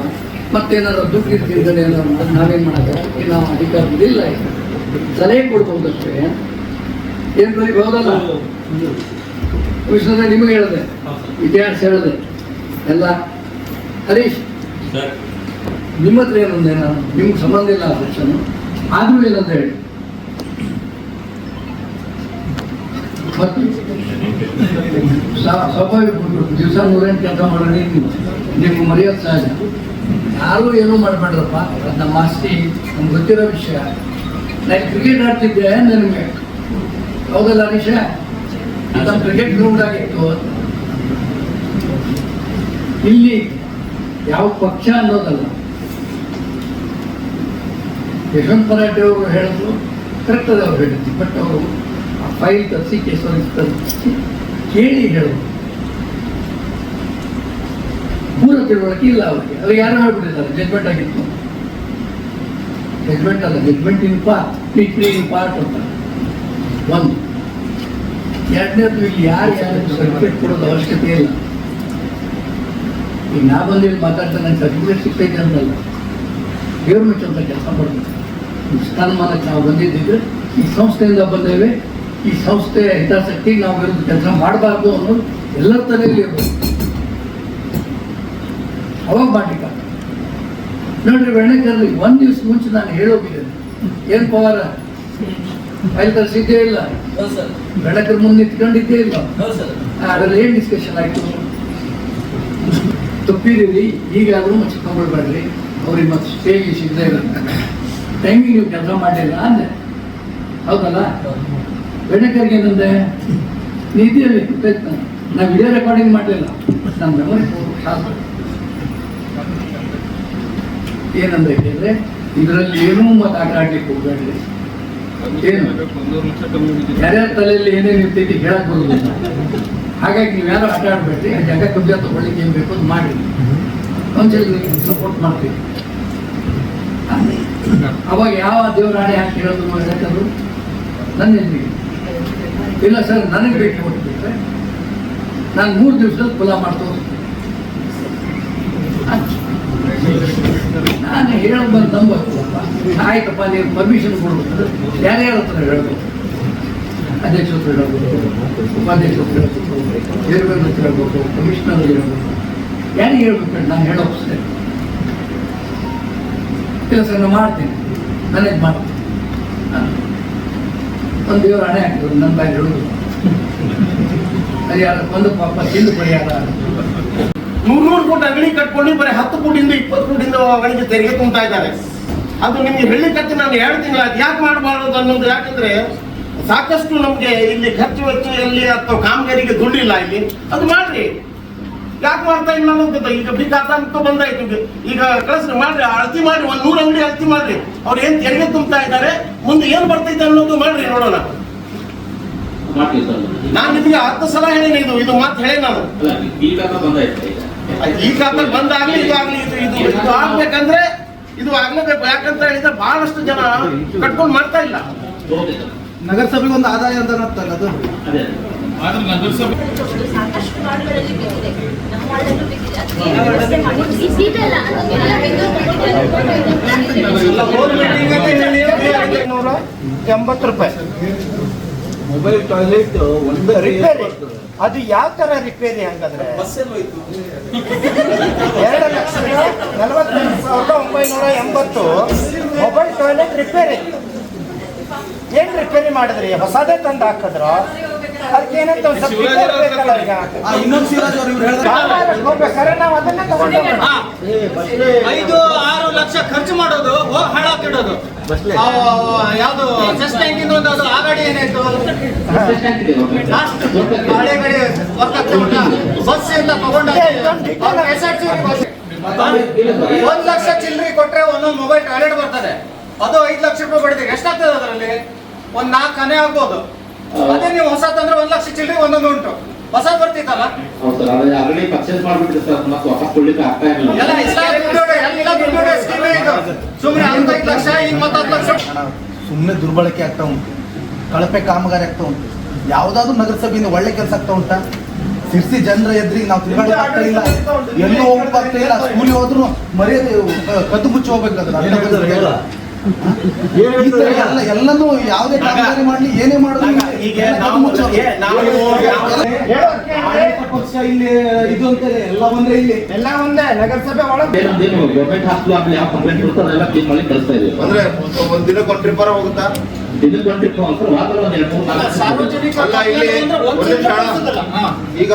ಮತ್ತೇನಾದ್ರು ದುಡ್ಡು ಇರ್ತಿದ್ರೆ ನಾವೇನು ಮಾಡೋದು, ನಾವು ಅಧಿಕಾರದಿಲ್ಲ, ಸಲಹೆ ಕೊಡ್ಬೋದಷ್ಟೇ. ಏನು ಬರೀ ಹೌದಲ್ಲ ಕಮಿಷನರ್, ನಿಮಗೆ ಹೇಳಿದೆ, ಇತಿಹಾಸ ಹೇಳಿದೆ ಎಲ್ಲ. ಹರೀಶ್ ನಿಮ್ಮ ಹತ್ರ ಏನಂದೆ, ನಾನು ನಿಮ್ಗೆ ಸಂಬಂಧ ಇಲ್ಲ ಅಧ್ಯಕ್ಷನು ಆದ್ರೂ ಏನಂತ ಹೇಳಿ. ಮತ್ತು ಸ್ವಾಭಾವಿಕ ದಿವಸ 108 ಕೆಲಸ ಮಾಡೋಣ, ನಿಮ್ಮ ಮರ್ಯಾದೆ ಸಹಜ. ಯಾರು ಏನೂ ಮಾಡಬೇಡ್ರಪ್ಪ, ಅದು ನಮ್ಮ ಆಸ್ತಿ, ನಮ್ಗೆ ಗೊತ್ತಿರೋ ವಿಷಯ. ನಾನು ಕ್ರಿಕೆಟ್ ಆಡ್ತಿದ್ದೆ ನನಗೆ, ಹೌದಲ್ಲ ಹರೀಶ? ನಮ್ಮ ಕ್ರಿಕೆಟ್ ಗ್ರೌಂಡ್ ಆಗಿತ್ತು. ಇಲ್ಲಿ ಯಾವ ಪಕ್ಷ ಅನ್ನೋದಲ್ಲ. ಯಶವಂತ ಮರಾಠೆ ಅವರು ಹೇಳಿದ್ರು, ಕರೆಕ್ಟ್ ಅದ ಅವ್ರು ಹೇಳಿದ್ರು. ಬಟ್ ಅವರು ಆ ಫೈಲ್ ತರಿಸಿ ಕೇಸಲ್ಲಿ ತರಿಸಿ ಕೇಳಿ ಹೇಳಿದ್ರು. ಪೂರ ತಿಳುವಳಿಕೆ ಇಲ್ಲ ಅವ್ರಿಗೆ. ಅವ್ರಿಗೆ ಯಾರು ಹೇಳ್ಬಿಟ್ಟಿದ್ದಾರೆ ಜಡ್ಜ್ಮೆಂಟ್ ಆಗಿತ್ತು. ಜಡ್ಜ್ಮೆಂಟ್ ಅಲ್ಲ, judgement in part, in part ಅಂತ ಒಂದು. ಎರಡನೇದು, ಇಲ್ಲಿ ಯಾರು ಸರ್ಟಿಫಿಕೇಟ್ ಕೊಡೋದು ಅವಶ್ಯಕತೆ ಇಲ್ಲ. ಈಗ ನಾ ಬಂದಿಲ್ಲಿ ಮಾತಾಡ್ತಾ ನಂಗೆ ಸರ್ಟಿಫಿಕೇಟ್ ಸಿಗ್ತೈತೆ ಅಂತಲ್ಲ, ದೇವ್ರ ಮೆಚ್ಚುವಂಥ ಕೆಲಸ ಮಾಡ್ಬೇಕು. ಸ್ಥಾನಮಾನಕ್ಕೆ ನಾವು ಬಂದಿದ್ದಿದ್ರೆ ಈ ಸಂಸ್ಥೆಯಿಂದ ಬಂದೇವೆ, ಈ ಸಂಸ್ಥೆಯ ಹಿತಾಸಕ್ತಿಗೆ ನಾವು ವಿರುದ್ಧ ಕೆಲಸ ಮಾಡಬಾರ್ದು ಅನ್ನೋದು ಎಲ್ಲರ ತಲೆಯಲ್ಲಿ ಇರ್ಬೋದು. ಅವಾಗ ಮಾಡ್ಲಿಕ್ಕೆ ನೋಡ್ರಿ, ಬೆಣ್ಣೆಕರ್ಲಿ ಒಂದು ದಿವಸ ಮುಂಚೆ ನಾನು ಹೇಳೋಗಿದ್ದೇನೆ, ಏನು ಪವಾರ ಫೈಲ್ ತರಿಸಿದ್ದೇ ಇಲ್ಲ, ಬೆಳಕರ ಮುಂದೆ ನಿಂತ್ಕೊಂಡಿದ್ದೇ ಇಲ್ಲ. ಅದರಲ್ಲಿ ಏನು ಡಿಸ್ಕಷನ್ ಆಯಿತು? ತಪ್ಪಿದ್ದೀರಿ, ಈಗಾದರೂ ಮುಚ್ಚಿಕೊಂಡ್ಬಿಡ್ಬೇಡ್ರಿ, ಅವ್ರಿಗೆ ಮತ್ತೆ ಸ್ಟೇಜ್ ಸಿಗದೇ ಇಲ್ಲ, ಟೈಮಿಗೆ ನೀವು ಕೆಲಸ ಮಾಡಲಿಲ್ಲ ಅಂದೆ. ಹೌದಲ್ಲ? ಬೆಣ್ಣೆಕರ್ಗೆ ಏನಂದೆ, ನಿಧಿಯಲ್ಲಿ ಗೊತ್ತಾಯ್ತು. ನಾವು ವಿಡಿಯೋ ರೆಕಾರ್ಡಿಂಗ್ ಮಾಡಲಿಲ್ಲ, ನಮ್ಮ ಮೆಮೊರಿ ಸಾಕು. ಏನಂದ್ರೆ ಕೇಳಿದ್ರೆ, ಇದರಲ್ಲಿ ಏನೂ ಮತ್ತೆ ಆಟ ಆಡ್ಲಿಕ್ಕೆ ಹೋಗ್ಬೇಡ್ರಿ. ಏನು ಯಾರ್ಯಾರ ತಲೆಯಲ್ಲಿ ಏನೇನು ಇರ್ತೈತಿ ಹೇಳಕ್ ಬರೋದಿಲ್ಲ. ಹಾಗಾಗಿ ನೀವು ಯಾರು ಆಟ ಆಡ್ಬೇಡ್ರಿ, ಆ ಜಾಗ ಕಬ್ಜಾ ತಗೊಳ್ಳಿಕ್ಕೆ ಏನು ಬೇಕು ಅದು ಮಾಡಿ, ಒಂದ್ಸಲ ಸಪೋರ್ಟ್ ಮಾಡ್ತೀವಿ. ಅವಾಗ ಯಾವ ದೇವರ ಆಣೆ ಹಾಕಿ ಹೇಳೋದು ಹೇಳ್ತಾರು ನನ್ನ ಎದುರಿಗೆ, ಇಲ್ಲ ಸರ್ ನನಗೆ ಭೇಟಿ ಕೊಟ್ಬಿಟ್ರೆ ನಾನು 3 ದಿವಸದಲ್ಲಿ ಫಲ ಮಾಡ್ತೋದು. ನಾನು ಹೇಳೋದು ಬಂದು ನಂಬತ್ತಪ್ಪ, ಆಯ್ತಪ್ಪ ನೀವು ಪರ್ಮಿಷನ್ ಕೊಡ್ಬೇಕು, ಯಾರ್ಯಾರ ಹತ್ರ ಹೇಳ್ಬೇಕು, ಅಧ್ಯಕ್ಷರ ಹತ್ರ ಹೇಳ್ಬೇಕು, ಉಪಾಧ್ಯಕ್ಷರ ಹತ್ರ ಹೇಳ್ಬೇಕು, ಚೇರ್ಮನ್ ಹತ್ರ ಹೇಳ್ಬೇಕು, ಕಮಿಷನರ್ ಹೇಳ್ಬೇಕು, ಯಾರಿಗೆ ಹೇಳ್ಬೇಕು ನಾನು ಹೇಳೋಕೆ ಕೆಲಸ ಮಾಡ್ತೀನಿ, ಮ್ಯಾನೇಜ್ ಮಾಡ್ತೀನಿ. ಒಂದು ದೇವರು ಹಣೆ ಹಾಕಿದ್ರು ನನ್ನ ಬಾಯಿ ಹೇಳೋದು ಪರಿಹಾರ, ಒಂದು ಪಾಪ ತಿಂದು ಪರಿಹಾರ. 100 ಫೂಟ್ ಅಗಳಿ ಕಟ್ಕೊಂಡು ಬರೀ 10 ಫೂಟಿಂದ 20 ಫೂಟಿಂದ ಅಗಣಿಗೆ ತೆರಿಗೆ ತುಂಬ್ತಾ ಇದ್ದಾರೆ. ಅದು ನಿಮ್ಗೆ ಹೇಳಿ ಕಟ್ಟಿ ನಾನು 2 ತಿಂಗಳು ಅದು ಯಾಕೆ ಮಾಡಬಾರ್ದು ಅನ್ನೋದು, ಯಾಕಂದ್ರೆ ಸಾಕಷ್ಟು ನಮ್ಗೆ ಇಲ್ಲಿ ಖರ್ಚು ವೆಚ್ಚದಲ್ಲಿ ಅಥವಾ ಕಾಮಗಾರಿಗೆ ದುಡ್ಡಿಲ್ಲ ಇಲ್ಲಿ, ಅದು ಮಾಡ್ರಿ. ಯಾಕೆ ಮಾಡ್ತಾ ಇಲ್ಲ ಅನ್ನೋದು ಗೊತ್ತಾ? ಈಗ ಬಿ ಖಾತಾ ಅಂತ ಬಂದಾಯ್ತು, ಈಗ ಕಳಿಸ್ರಿ, ಮಾಡ್ರಿ, ಅಳತಿ ಮಾಡ್ರಿ, 100 ಅಂಗಡಿ ಅಳತಿ ಮಾಡ್ರಿ, ಅವ್ರು ಏನ್ ತೆರಿಗೆ ತುಂಬ್ತಾ ಇದ್ದಾರೆ, ಮುಂದೆ ಏನ್ ಬರ್ತೈತೆ ಅನ್ನೋದು ಮಾಡ್ರಿ, ನೋಡೋಣ. ನಾನು ನಿಮಗೆ 10 ಸಲ ಹೇಳೀನಿ, ಇದು ಮಾತು ಹೇಳಿ ನಾನು. ಈ ಖಾತಾ ಬಂದಾಗ್ಲಿ ಇದಾಗ್ಲಿ ಇದು ಆಗ್ಬೇಕಂದ್ರೆ ಇದು ಆಗ್ಲೇಬೇಕು. ಯಾಕಂತ ಹೇಳಿದ್ರೆ ಬಹಳಷ್ಟು ಜನ ಕಟ್ಕೊಂಡು ಮಾಡ್ತಾ ಇಲ್ಲ. ನಗರಸಭೆಗೆ ಒಂದು ಆದಾಯ ಅಂತ ಅನ್ನತ್ತಲ್ಲ ಅದು. ಆದ್ರೆ ನಗರಸಭೆ ಸಾಕಷ್ಟು ವಾರ್ಡ್ಗಳಲ್ಲಿ ಬಿದ್ದಿದೆ, ನಮ್ಮ ವಾರ್ಡಲ್ಲೂ ಬಿದ್ದಿದೆ. ಅದಕ್ಕೆ ವ್ಯವಸ್ಥೆ ಮಾಡಿ ಸೀಟಲ್ಲ ಎಲ್ಲ ₹980. ಮೊಬೈಲ್ ಟಾಯ್ಲೆಟ್ ಒಂದು ರಿಪೇರಿ. ಅದು ಯಾವ ತರ ರಿಪೇರಿ ಹಂಗಾದ್ರೆ? 2,48,980 ಮೊಬೈಲ್ ಟಾಯ್ಲೆಟ್ ರಿಪೇರಿ. ಏನ್ ರಿಪೇರಿ ಮಾಡಿದ್ರಿ? ಹೊಸದೇ ತಂದು ಹಾಕಿದ್ರ? ಅದಕ್ಕೆ ಏನಂತ ಒಂದು ಸ್ವಲ್ಪ ಬೇಕಲ್ಲ ಈಗ. ಇನ್ನೊಂದು ಶಿವರಾಜ್ ಅವರು ಇವ್ರು ಹೇಳಿದ್ರು ಹೋಗ್ಬೇಕಾದ್ರೆ ನಾವು ಅದನ್ನೇ ತಗೊಂಡು 5-6 ಲಕ್ಷ ಖರ್ಚು ಮಾಡೋದು, ಹಾಳಾಕಿಡೋದು. ಯಾವ್ದು ಚೆಸ್ಟ್ ಟ್ಯಾಂಕಿಂದ ಒಂದು ಅದು ಆ ಗಾಡಿ ಏನಾಯ್ತು, ಹಳೆ ಗಾಡಿ ವರ್ಕ್ ಆಗ್ತಾ ಉಂಟಾ? ಬಸ್ ಇಂದ ತಗೊಂಡ 1 ಲಕ್ಷ ಚಿಲ್ಲರಿ ಕೊಟ್ರೆ ಒಂದೊಂದು ಮೊಬೈಲ್ ಟಾಯ್ಲೆಟ್ ಬರ್ತದೆ. ಅದು 5 ಲಕ್ಷ ರೂಪಾಯಿ ಬಡ್ತೀರಿ. ಎಷ್ಟಾಗ್ತದೆ ಅದರಲ್ಲಿ? ಒಂದು 4 ಆನೆ ಆಗ್ಬೋದು. ಅದೇ ನೀವು ಹೊಸ ತಂದ್ರೆ 1 ಲಕ್ಷ ಚಿಲ್ಲರಿ ಒಂದೊಂದು ಉಂಟು. ಹೊಸ ಬರ್ತಿತ್ತಲ್ಲ, ಸುಮ್ಮನೆ 5 ಲಕ್ಷ ಈಗ ಮತ್ತೆ 10 ಲಕ್ಷ ಸುಮ್ಮನೆ ದುರ್ಬಳಕೆ ಆಗ್ತಾ ಉಂಟು, ಕಳಪೆ ಕಾಮಗಾರಿ ಆಗ್ತಾ ಉಂಟು. ಯಾವ್ದಾದ್ರು ನಗರಸಭೆಯಿಂದ ಒಳ್ಳೆ ಕೆಲಸ ಆಗ್ತಾ ಉಂಟಾ? ಸಿರ್ಸಿ ಜನರ ಎದುರಿಗೆ ನಾವು ತಿರುಗಾಡಕ್ಕೆ ಆಗ್ತಾ ಇಲ್ಲ, ಎಲ್ಲೂ ಹೋಗ್ತಾ ಇಲ್ಲ. ಸ್ಕೂಲಿಗೆ ಹೋದ್ರು ಮರ್ಯಾದೆ ಕದ್ದು ಮುಚ್ಚಿ ಹೋಗ್ಬೇಕಾದ್ರೆ ಎಲ್ಲನೂ ಯಾವುದೇ ಕಾಮಗಾರಿ ಮಾಡ್ಲಿ ಏನೇ ಮಾಡಿದ್ರು ಪಕ್ಷ ಇಲ್ಲಿ ಇದು ಅಂತ ಎಲ್ಲ ಒಂದೇ, ಇಲ್ಲಿ ಎಲ್ಲ ಒಂದೇ. ನಗರಸಭೆ ಒಳಗೆ ಅಂದ್ರೆ ಒಂದ್ ದಿನಕ್ಕೆ 1 ಟ್ರಿಪ್ಪರ ಹೋಗುತ್ತಾ? ದಿನಕ್ಕೆ ಒಂದು ಟ್ರಿಪ್ ಅಂತ ವಾರದಲ್ಲಿ ಒಂದು 2-3 ಸಾರ್ವಜನಿಕ ಅಲ್ಲ, ಇಲ್ಲಿ ಒಂದು ನಿಮಿಷ ಅಣ್ಣ. ಈಗ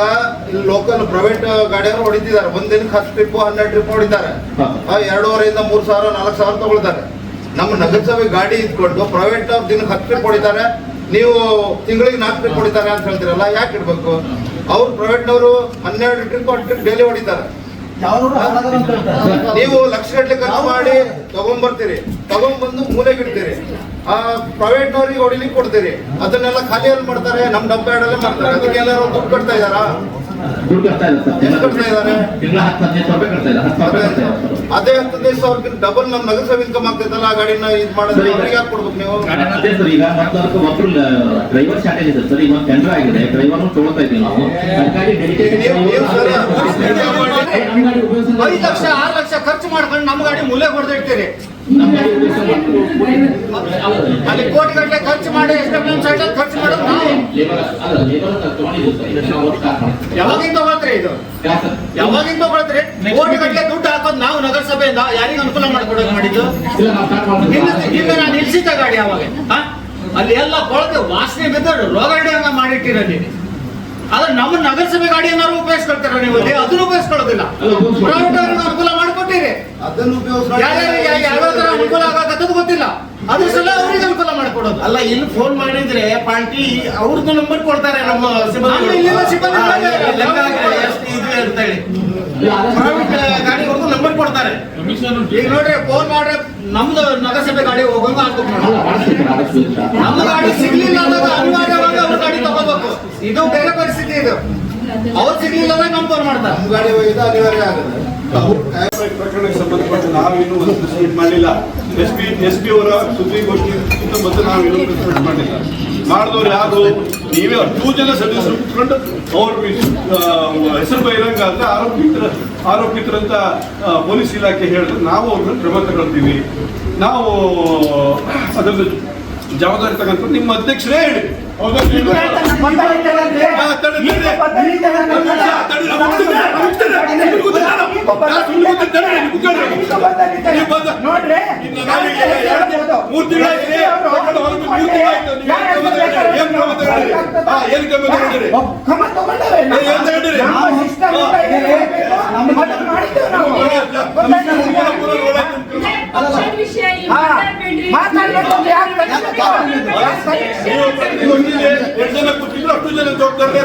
ಇಲ್ಲಿ ಲೋಕಲ್ ಪ್ರೈವೇಟ್ ಗಾಡಿಯವರು ಹೊಡಿತಿದ್ದಾರೆ, ಒಂದ್ ದಿನಕ್ಕೆ 10 ಟ್ರಿಪ್ 12 ಟ್ರಿಪ್ ಹೊಡಿತಾರೆ. 2,500 3,000 4,000 ತಗೊಳ್ತಾರೆ. ನಮ್ಮ ನಗರಸಭೆ ಗಾಡಿ ಇಟ್ಕೊಂಡು ಪ್ರೈವೇಟ್ ದಿನಕ್ಕೆ 10 ಟ್ರಿಪ್ ಹೊಡಿತಾರೆ, ನೀವು ತಿಂಗಳಿಗೆ 4 ಟ್ರಿಪ್ ಹೊಡಿತಾರೆ ಅಂತ ಹೇಳ್ತೀರಲ್ಲ, ಯಾಕೆ ಇಡ್ಬೇಕು? ಅವ್ರು ಪ್ರೈವೇಟ್ನವರು 12 ಟ್ರಿಪ್ 10 ಟ್ರಿಪ್ ಡೈಲಿ ಹೊಡಿತಾರೆ. ನೀವು ಲಕ್ಷಗಟ್ಟಲೆ ಖರ್ಚು ಮಾಡಿ ತಗೊಂಡ್ಬರ್ತೀರಿ, ತಗೊಂಡ್ಬಂದು ಮೂಲೆಗೆ ಇಡ್ತೀರಿ. ಪ್ರೈವೇಟ್ನವ್ರಿಗೆ ಹೊಡಿಲಿಕ್ಕೆ ಕೊಡ್ತೀರಿ, ಅದನ್ನೆಲ್ಲ ಖಾಲಿಯಲ್ಲಿ ಮಾಡ್ತಾರೆ, ನಮ್ಮ ಡಬ್ಬ ಎರಡಲ್ಲೇ ಮಾಡ್ತಾರೆ. ಅದಕ್ಕೆ ಎಲ್ಲರೂ ದುಡ್ಡು ಕಟ್ತಾ ಇದಾರಾ? ದುಡ್ಡು ಕಟ್ತಾ ಇಲ್ಲ ಸರ್. ಎಷ್ಟು ಕಟ್ತಾ ಇದ್ದಾರೆ? ತಿಂಗಳ 10-15 ಸಾವಿರ ಕಟ್ತಾ ಇಲ್ಲ, 10 ಸಾವಿರ ಕಟ್ತಾ ಇಲ್ಲ. ಅದೇ 15 ಸಾವಿರಕ್ಕಿಂತ ಡಬಲ್ ನಮ್ಮ ನಗರಸಭೆ ಇನ್ಕಮ್ ಆಗ್ತೈತಲ್ಲ, ಆ ಗಾಡಿನ ಇದು ಮಾಡಿದ್ರೆ ಅವ್ರಿಗೆ ಯಾಕೆ ಕೊಡ್ಬೇಕು ನೀವು? ಅದೇ ಸರ್, ಈಗ ಮತ್ತೆ ಅದಕ್ಕೆ ಒಬ್ರು ಡ್ರೈವರ್ ಶಾರ್ಟೇಜ್ ಇದೆ ಸರ್. ಈಗ ಒಂದು ಟೆಂಡರ್ ಆಗಿದೆ, ಡ್ರೈವರ್ ತಗೊಳ್ತಾ ಇದ್ದೀವಿ ನಾವು. ಅದಕ್ಕಾಗಿ ಡೆಡಿಕೇಟೆಡ್ ನೀವು ಸರ್ 5 ಲಕ್ಷ 6 ಲಕ್ಷ ಖರ್ಚು ಮಾಡ್ಕೊಂಡು ನಮ್ಮ ಗಾಡಿ ಮೂಲೆ ಹೊಡೆದಿಡ್ತೀರಿ. ಅಲ್ಲಿ ಕೋಟಿಗಟ್ಟಲೆ ಖರ್ಚು ಮಾಡಿ ಎಸ್ಟೇಟ್ ಸೈಡ್ ಖರ್ಚು ಮಾಡೋದು ನಾವು. ಯಾವಾಗಿಂದ ತಗೊಳ್ತೀರಿ ಇದು? ಯಾವಾಗಿಂದ ತಗೊಳ್ತೀರಿ? ಕೋಟಿಗಟ್ಟಲೆ ದುಡ್ಡು ಹಾಕೋದು ನಾವು ನಗರಸಭೆಯಿಂದ ಯಾರಿಗೆ ಅನುಕೂಲ ಮಾಡಿಕೊಡೋದು ಮಾಡಿದ್ದು? ಹಿಂದೆ ನಾನು ನಿಲ್ಸಿದ್ದ ಗಾಡಿ ಅವಾಗ ಅಲ್ಲಿ ಎಲ್ಲ ಕೊಳತು ವಾಸನೆ ಬಿದ್ದು ರೋಗಡಿಯನ್ನ ಮಾಡಿಟ್ಟಿರಲ್ಲಿ. ಆದ್ರೆ ನಮ್ಮ ನಗರಸಭೆ ಗಾಡಿ ಏನಾದ್ರು ಉಪಯೋಗಿಸ್ಕೊಳ್ತಾರ ನೀವು? ಅದನ್ನು ಉಪಯೋಗಿಸ್ಕೊಳ್ಳೋದಿಲ್ಲ. ಪ್ರೈವೇಟ್ ಅವ್ರಿಗೆ ಅನುಕೂಲ ಮಾಡಿಕೊಟ್ಟಿರಿ, ಅದನ್ನು ಯಾವ ತರ ಅನುಕೂಲ ಆಗತ್ತದು ಗೊತ್ತಿಲ್ಲ. ಅದ್ರ ಸಲ ಅವ್ರಿಗೆ ಅನುಕೂಲ ಮಾಡಿಕೊಡೋದು. ಅಲ್ಲ, ಇಲ್ಲಿ ಫೋನ್ ಮಾಡಿದ್ರೆ ಪಾರ್ಟಿ ಅವ್ರದ್ದು ನಂಬರ್ ಕೊಡ್ತಾರೆ, ನಮ್ಮ ನಮ್ಮ ಇಲ್ಲಿನ ಸಿಬ್ಬಂದಿ ಅಂತ ಹೇಳಿ ಪ್ರೈವೇಟ್ ಗಾಡಿ ಅವ್ರದ್ದು ನಂಬರ್ ಕೊಡ್ತಾರೆ. ಈಗ ನೋಡ್ರಿ, ಫೋನ್ ಮಾಡ್ರೆ ನಮ್ದು ನಗರಸಭೆ ಗಾಡಿ ಹೋಗಂಗ ಆಗ್ಬೇಕು. ನಮ್ಮ ಗಾಡಿ ಸಿಗ್ಲಿಲ್ಲ ಅಂದಾಗ ಅನಿವಾರ್ಯವಾಗಿ ಅವ್ರ ಗಾಡಿ ತಗೋಬೇಕು. ಇದು ಬೇರೆ ಪರಿಸ್ಥಿತಿ. ಇದು ಅವ್ರು ಸಿಗ್ಲಿಲ್ಲ ಅಂದ್ರೆ ನಮ್ ಫೋನ್ ಮಾಡ್ತಾರೆ. ನಮ್ಮ ಗಾಡಿ ಹೋಗಿದ್ದು ಅನಿವಾರ್ಯ ಆಗುತ್ತೆ. ಪ್ರಕರಣಕ್ಕೆ ಸಂಬಂಧಪಟ್ಟ ನಾವೇನು ಒಂದು ಪ್ರೆಸ್ ಮಾಡಲಿಲ್ಲ. ಎಸ್ ಪಿ ಅವರ ಸುದ್ದಿಗೋಷ್ಠಿಗಿಂತ ಮೊದಲು ನಾವೇನು ಪ್ರೆಸ್ ಮಾಡಿಲ್ಲ. ಮಾಡಿದವ್ರು ಯಾರು? ನೀವೇ 2 ಜನ ಸದಸ್ಯರು ಕುತ್ಕೊಂಡು ಅವ್ರ ಹೆಸರು ಬಹಿರಂಗ ಆದ್ರೆ ಆರೋಪಿತರಂತ ಪೊಲೀಸ್ ಇಲಾಖೆ ಹೇಳಿದ್ರೆ ನಾವು ಅವ್ರನ್ನ ಕ್ರಮ ತಗೊಳ್ತೀವಿ. ನಾವು ಅದನ್ನು ಜವಾಬ್ದಾರಿ ತಗೊಂಡು ನಿಮ್ಮ ಅಧ್ಯಕ್ಷರೇ ಹೇಳಿ. ವಿಷಯ ಇಲ್ಲಿ ಮಾತಾಡ್ಬೇಡ್ರಿ. 2 ಜನ ಕೂತಿದ್ರು, 10 ಜನ ಜವಾಬ್ದಾರಿ